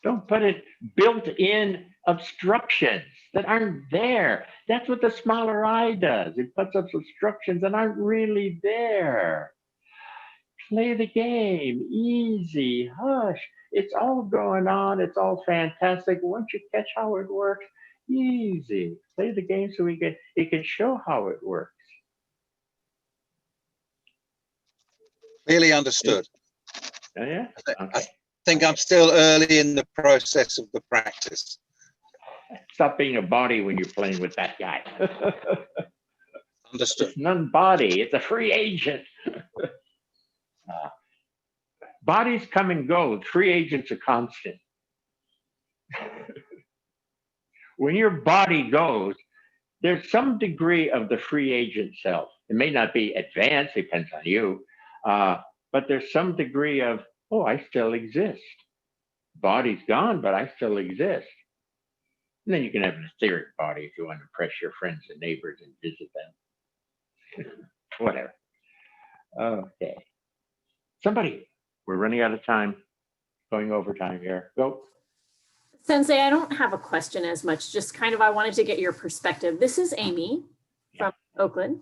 Don't put it built-in obstructions that aren't there. That's what the smaller eye does. It puts up obstructions that aren't really there. Play the game, easy, hush. It's all going on. It's all fantastic. Once you catch how it works, easy. Play the game so it can show how it works. Clearly understood. Oh, yeah? I Okay. think I'm still early in the process of the practice. Stop being a body when you're playing with that guy. Understood. It's non-body. It's a free agent. Bodies come and go. Free agents are constant. When your body goes, there's some degree of the free agent self. It may not be advanced, depends on you, but there's some degree of, oh, I still exist. Body's gone, but I still exist. And then you can have an etheric body if you want to impress your friends and neighbors and visit them. Whatever. Okay. Somebody, we're running out of time, going over time here. Go. Sensei, I don't have a question as much, just kind of, I wanted to get your perspective. This is Amy from Oakland.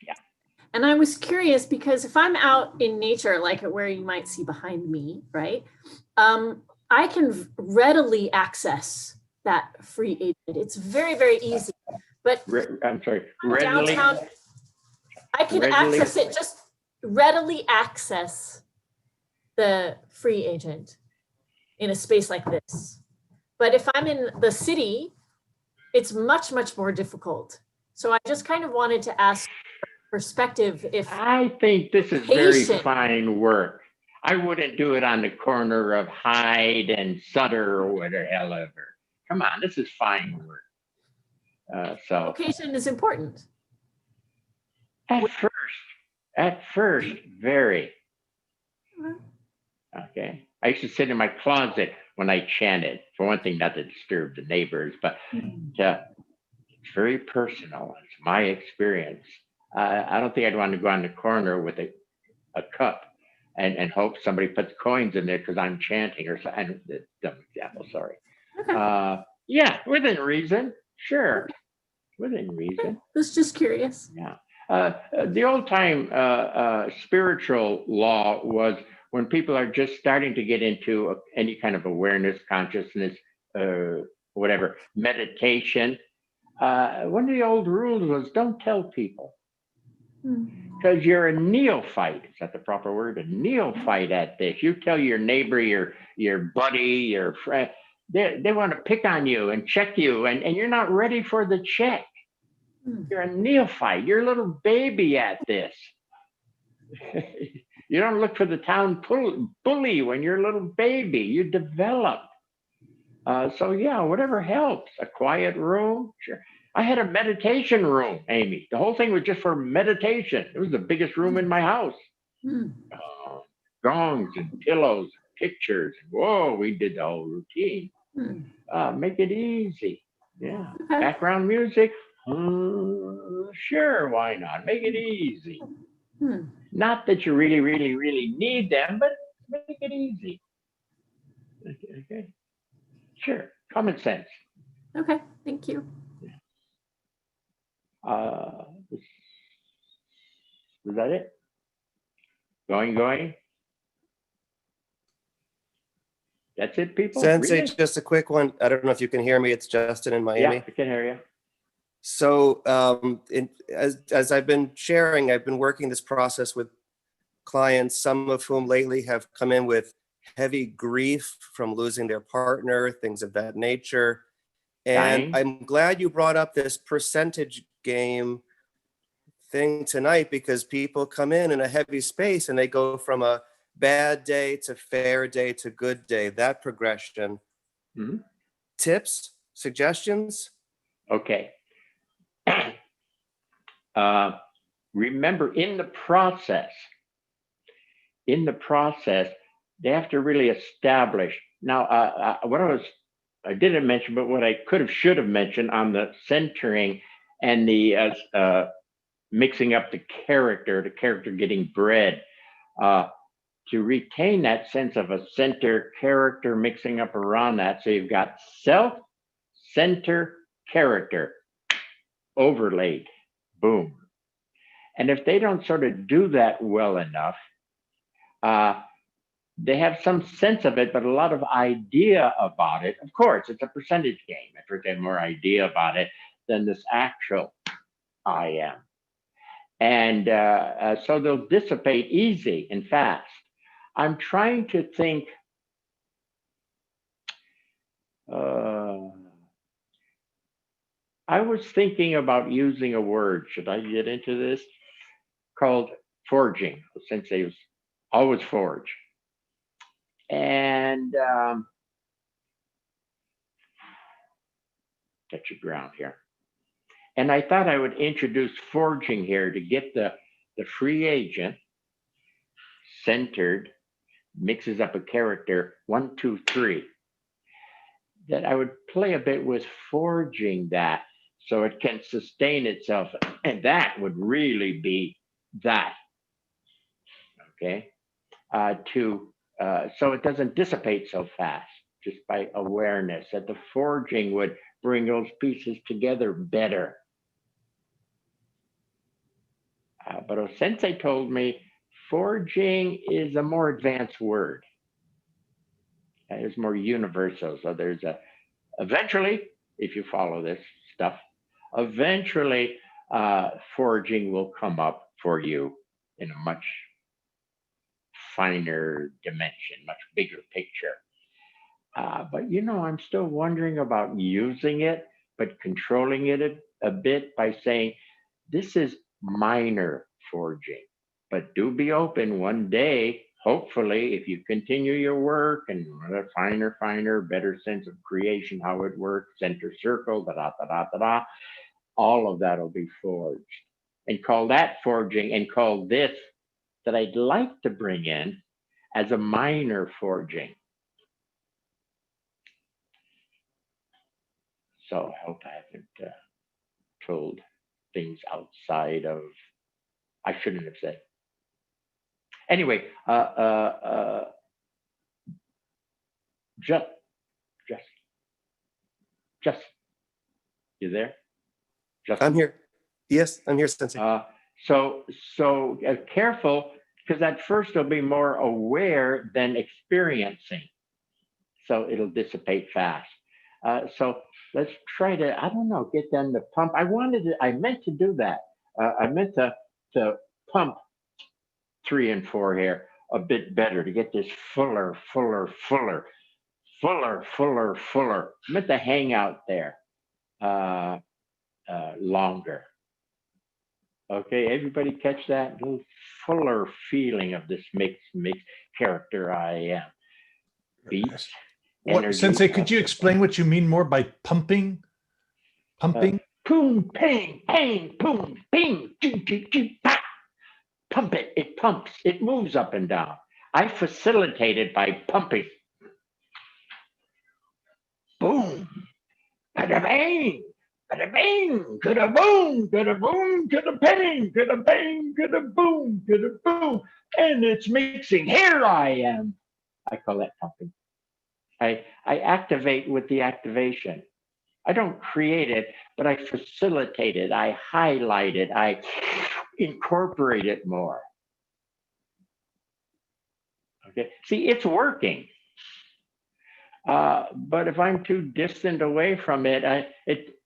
Yeah. And I was curious because if I'm out in nature, like where you might see behind me, right? I can readily access that free agent. It's very, very easy. But I'm sorry, readily. Downtown, I can access it, just readily access the free agent in a space like this. But if I'm in the city, it's much, much more difficult. So I just kind of wanted to ask perspective if I think this is very fine work. I wouldn't do it on the corner of Hyde and Sutter or whatever. Come on, this is fine work. So location is important. At first, very. Okay. I used to sit in my closet when I chanted. For one thing, not to disturb the neighbors, but it's very personal. It's my experience. I don't think I'd want to go on the corner with a cup and hope somebody puts coins in there because I'm chanting or something. Dumb example, sorry. Okay. Yeah, within reason. Sure. Within reason. I was just curious. Yeah. The old time spiritual law was when people are just starting to get into any kind of awareness, consciousness, whatever, meditation. One of the old rules was don't tell people because you're a neophyte. Is that the proper word? A neophyte at this. You tell your neighbor, your buddy, your friend, they want to pick on you and check you, and you're not ready for the check. You're a neophyte. You're a little baby at this. You don't look for the town bully when you're a little baby. You develop. So yeah, whatever helps. A quiet room. Sure. I had a meditation room, Amy. The whole thing was just for meditation. It was the biggest room in my house. Gongs and pillows, and pictures. Whoa, we did the whole routine. Make it easy. Yeah. Okay. Background music. Sure, why not? Make it easy. Not that you really, really, really need them, but make it easy. Okay. Sure. Common sense. Okay. Thank you. Was that it? Going? That's it, people? Sensei, Really? just a quick one. I don't know if you can hear me. It's Justin in Miami. Yeah, I can hear you. So as I've been sharing, I've been working this process with clients, some of whom lately have come in with heavy grief from losing their partner, things of that nature. And Dying? I'm glad you brought up this percentage game thing tonight, because people come in a heavy space and they go from a bad day to fair day to good day, that progression. Mm-hmm. Tips, suggestions? Okay. Remember, in the process, they have to really establish. Now, I didn't mention, but what I should have mentioned on the centering and the mixing up the character getting bred, to retain that sense of a center character mixing up around that. So you've got self, center, character overlaid, boom. And if they don't sort of do that well enough, they have some sense of it, but a lot of idea about it. Of course, it's a percentage game. If they have more idea about it than this actual I am. And so they'll dissipate easy and fast. I'm trying to think, I was thinking about using a word, should I get into this, called forging. Sensei was always forge. And touch your ground here. And I thought I would introduce forging here to get the free agent centered, mixes up a character, 1, 2, 3. That I would play a bit with forging that so it can sustain itself. And that would really be that. Okay. So it doesn't dissipate so fast, just by awareness, that the forging would bring those pieces together better. But OSensei told me forging is a more advanced word. It's more universal. So there's eventually, if you follow this stuff, eventually forging will come up for you in a much finer dimension, much bigger picture. But I'm still wondering about using it, but controlling it a bit by saying, this is minor forging, but do be open one day. Hopefully, if you continue your work and a finer, better sense of creation, how it works, center circle, all of that will be forged. And call that forging, and call this that I'd like to bring in as a minor forging. So I hope I haven't told things outside of, I shouldn't have said. Anyway, just, you there? Justin? I'm here. Yes, I'm here, Sensei. So careful, because at first they'll be more aware than experiencing. So it'll dissipate fast. So let's try to, I don't know, get them to pump. I meant to do that. I meant to pump 3 and 4 here a bit better to get this fuller. I meant to hang out there longer. Okay, everybody catch that? A little fuller feeling of this mixed character I am. Beats. Sensei, could you explain what you mean more by pumping? Pumping? Boom, ping, ping, boom, ping, choo, choo, choo, pa. Pump it. It pumps. It moves up and down. I facilitate it by pumping. Boom. Bada bang. Bada bang. Gada boom. Gada boom. Gada bang. Gada bang. Gada boom. Gada boom. And it's mixing. Here I am. I call that pumping. I activate with the activation. I don't create it, but I facilitate it. I highlight it. I incorporate it more. Okay. See, it's working. But if I'm too distant away from it, it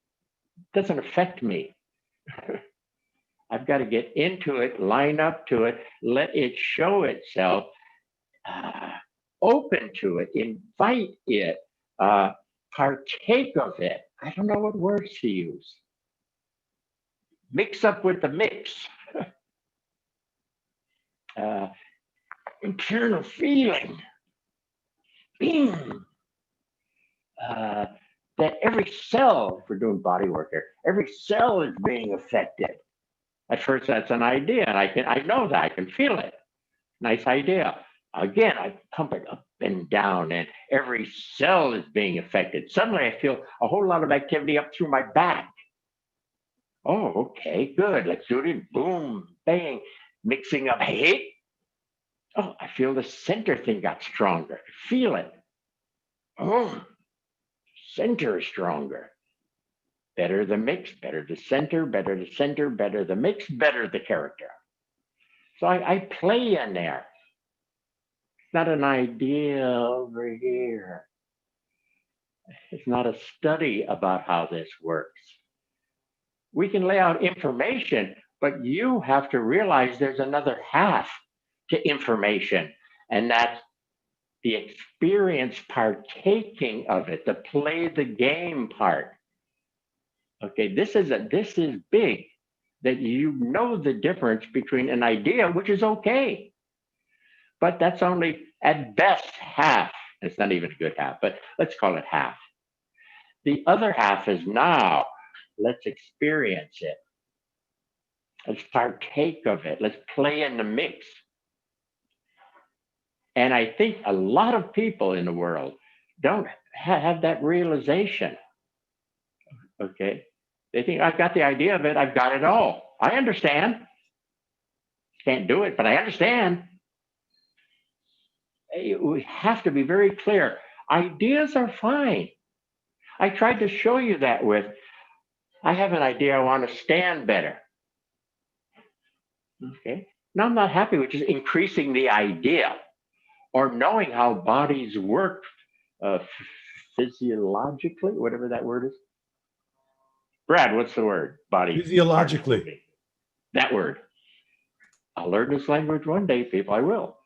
doesn't affect me. I've got to get into it, line up to it, let it show itself, open to it, invite it, partake of it. I don't know what words to use. Mix up with the mix. Internal feeling. Being. That every cell, if we're doing body work here, every cell is being affected. At first, that's an idea, and I know that, I can feel it. Nice idea. Again, I pump it up and down, and every cell is being affected. Suddenly, I feel a whole lot of activity up through my back. Oh, okay, good. Let's do it. Boom, bang, mixing up. Hey, oh, I feel the center thing got stronger. Feel it. Oh, center is stronger. Better the mix, better the center, better the center, better the mix, better the character. So I play in there. It's not an idea over here. It's not a study about how this works. We can lay out information, but you have to realize there's another half to information, and that's the experience partaking of it, the play the game part. Okay, this is big, that you know the difference between an idea, which is okay, but that's only at best half. It's not even a good half, but let's call it half. The other half is now, let's experience it. Let's partake of it. Let's play in the mix. And I think a lot of people in the world don't have that realization. Okay. They think, I've got the idea of it. I've got it all. I understand. Can't do it, but I understand. We have to be very clear. Ideas are fine. I tried to show you that with, I have an idea, I want to stand better. Okay. Now I'm not happy with just increasing the idea or knowing how bodies work physiologically, whatever that word is. Brad, what's the word? Body. Physiologically. That word. I'll learn this language one day, people. I will.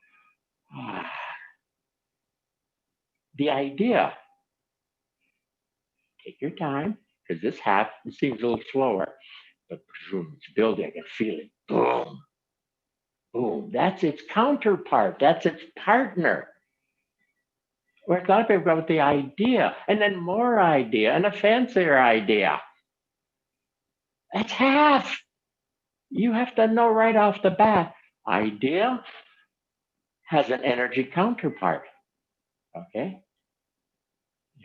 The idea. Take your time, because this half it seems a little slower, but boom, it's building. I can feel it. Boom. Boom. That's its counterpart. That's its partner. Where a lot of people go with the idea, and then more idea, and a fancier idea. That's half. You have to know right off the bat, idea has an energy counterpart. Okay?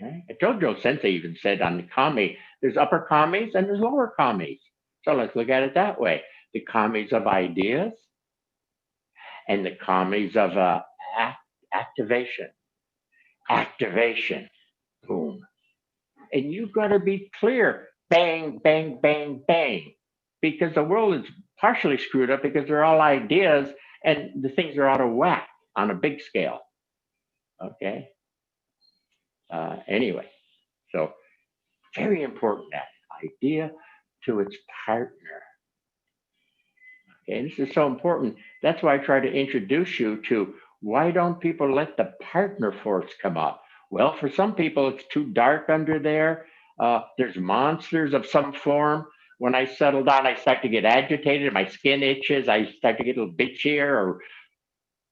Right? Dojo Sensei even said on the kami, there's upper kamis and there's lower kamis. So let's look at it that way. The kamis of ideas and the kamis of activation. Activation. Boom. And you've got to be clear. Bang, bang, bang, bang. Because the world is partially screwed up because they're all ideas and the things are out of whack on a big scale. Okay. Anyway, so very important, that idea to its partner. Okay, and this is so important. That's why I try to introduce you to why don't people let the partner force come up? Well, for some people, it's too dark under there. There's monsters of some form. When I settle down, I start to get agitated. My skin itches. I start to get a little bitchier or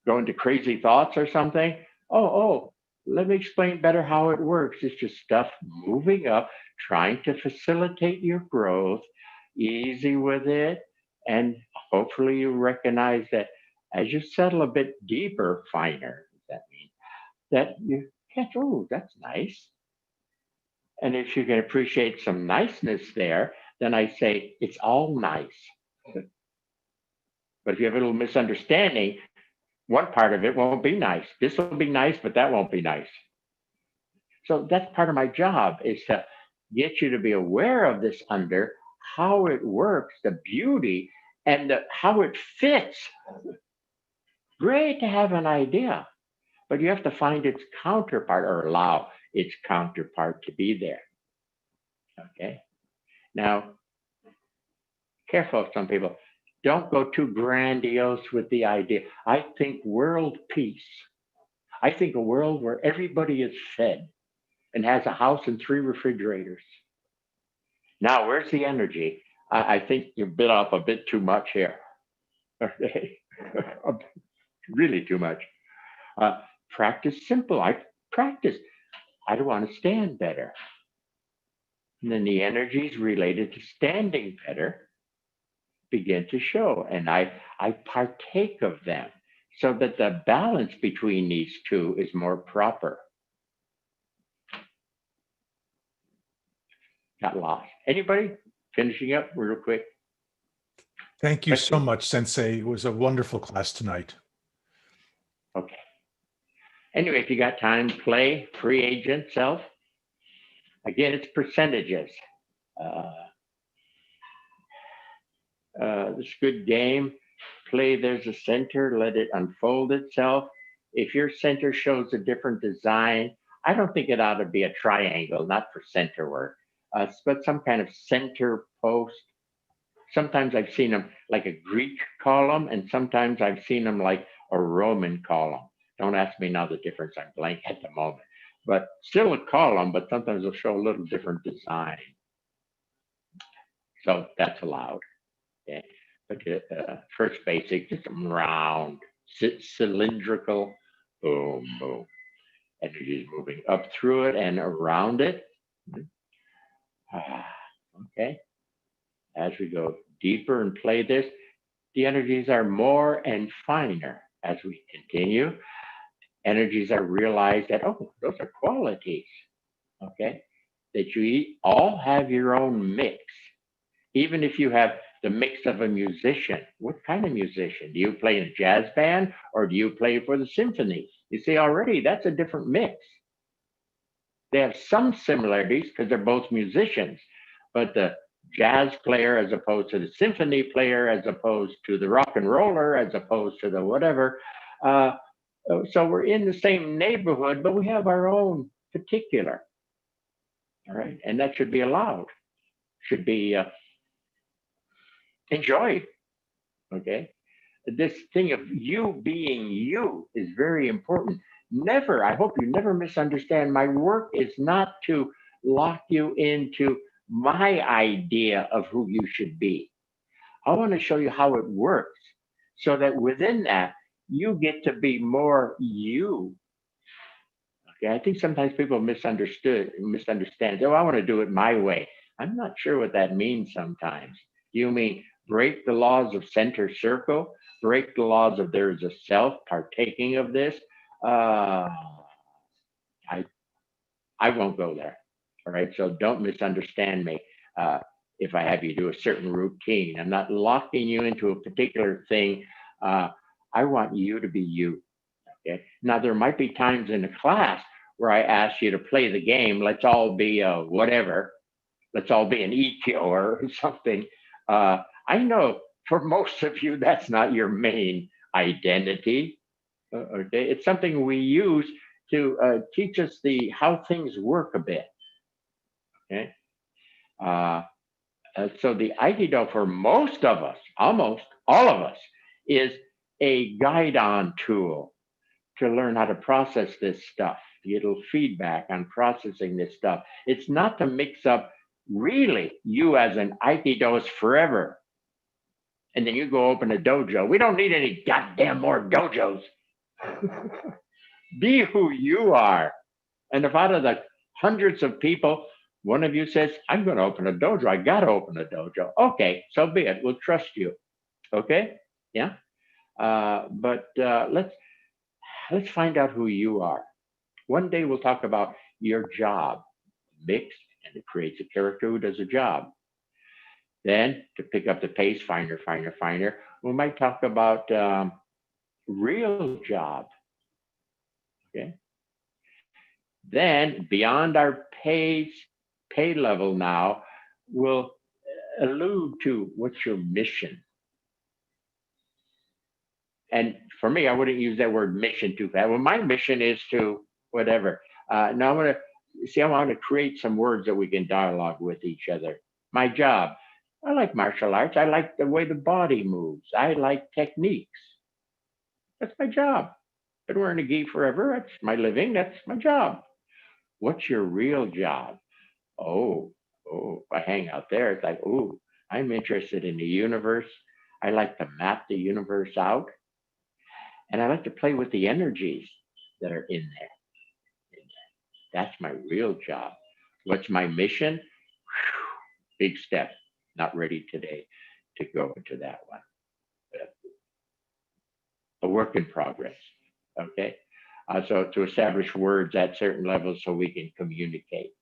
go into crazy thoughts or something. Oh, let me explain better how it works. It's just stuff moving up, trying to facilitate your growth, easy with it. And hopefully you recognize that as you settle a bit deeper, finer, that means that you catch, oh, that's nice. And if you can appreciate some niceness there, then I say it's all nice. But if you have a little misunderstanding, one part of it won't be nice. This will be nice, but that won't be nice. So that's part of my job, is to get you to be aware of this under, how it works, the beauty, and how it fits. Great to have an idea, but you have to find its counterpart or allow its counterpart to be there. Okay. Now, careful, some people. Don't go too grandiose with the idea. I think world peace. I think a world where everybody is fed and has a house and 3 refrigerators. Now, where's the energy? I think you bit off a bit too much here. Okay. Really too much. Practice simple. I practice. I don't want to stand better. And then the energies related to standing better begin to show. And I partake of them so that the balance between these two is more proper. Got lost. Anybody? Finishing up real quick. Thank you so much, Sensei. It was a wonderful class tonight. Okay. Anyway, if you got time, play free agent self. Again, it's percentages. It's a good game. Play, there's a center, let it unfold itself. If your center shows a different design, I don't think it ought to be a triangle, not for center work, but some kind of center post. Sometimes I've seen them like a Greek column, and sometimes I've seen them like a Roman column. Don't ask me now the difference, I'm blank at the moment. But still a column, but sometimes they'll show a little different design. So that's allowed. Okay. But first basic, just round, cylindrical, boom, boom. Energy is moving up through it and around it. Okay. As we go deeper and play this, the energies are more and finer as we continue. Energies are realized that, oh, those are qualities, okay? That you all have your own mix. Even if you have the mix of a musician, what kind of musician? Do you play in a jazz band or do you play for the symphony? You see, already that's a different mix. They have some similarities because they're both musicians, but the jazz player as opposed to the symphony player, as opposed to the rock and roller, as opposed to the whatever. So we're in the same neighborhood, but we have our own particular. All right. And that should be allowed, should be enjoyed. Okay. This thing of you being you is very important. Never, I hope you never misunderstand. My work is not to lock you into my idea of who you should be. I want to show you how it works so that within that, you get to be more you. Okay, I think sometimes people misunderstand. Oh, I want to do it my way. I'm not sure what that means sometimes. Do you mean break the laws of center circle? Break the laws of there is a self partaking of this? I won't go there. All right, so don't misunderstand me. If I have you do a certain routine, I'm not locking you into a particular thing. I want you to be you. Okay. Now there might be times in a class where I ask you to play the game. Let's all be whatever. Let's all be an EQ or something. I know for most of you that's not your main identity. Okay, it's something we use to teach us how things work a bit. Okay. So the Aikido for most of us, almost all of us, is a guide-on tool to learn how to process this stuff, to get a little feedback on processing this stuff. It's not to mix up really you as an Aikidoist forever. And then you go open a dojo. We don't need any goddamn more dojos. Be who you are. And if out of the hundreds of people, one of you says, I'm going to open a dojo. I got to open a dojo. Okay, so be it. We'll trust you. Okay? Yeah? But let's find out who you are. One day we'll talk about your job, mixed, and it creates a character who does a job. Then to pick up the pace, finer, we might talk about real job. Okay. Then beyond our pace, pay level now will allude to what's your mission. And for me, I wouldn't use that word mission too fast. Well, my mission is to whatever. Now I'm going to see, I want to create some words that we can dialogue with each other. My job. I like martial arts. I like the way the body moves. I like techniques. That's my job. Been wearing a gi forever. That's my living. That's my job. What's your real job? Oh, if I hang out there, it's like, oh, I'm interested in the universe. I like to map the universe out. And I like to play with the energies that are in there. That's my real job. What's my mission? Whew, big step. Not ready today to go into that one. But a work in progress. Okay. So to establish words at certain levels so we can communicate.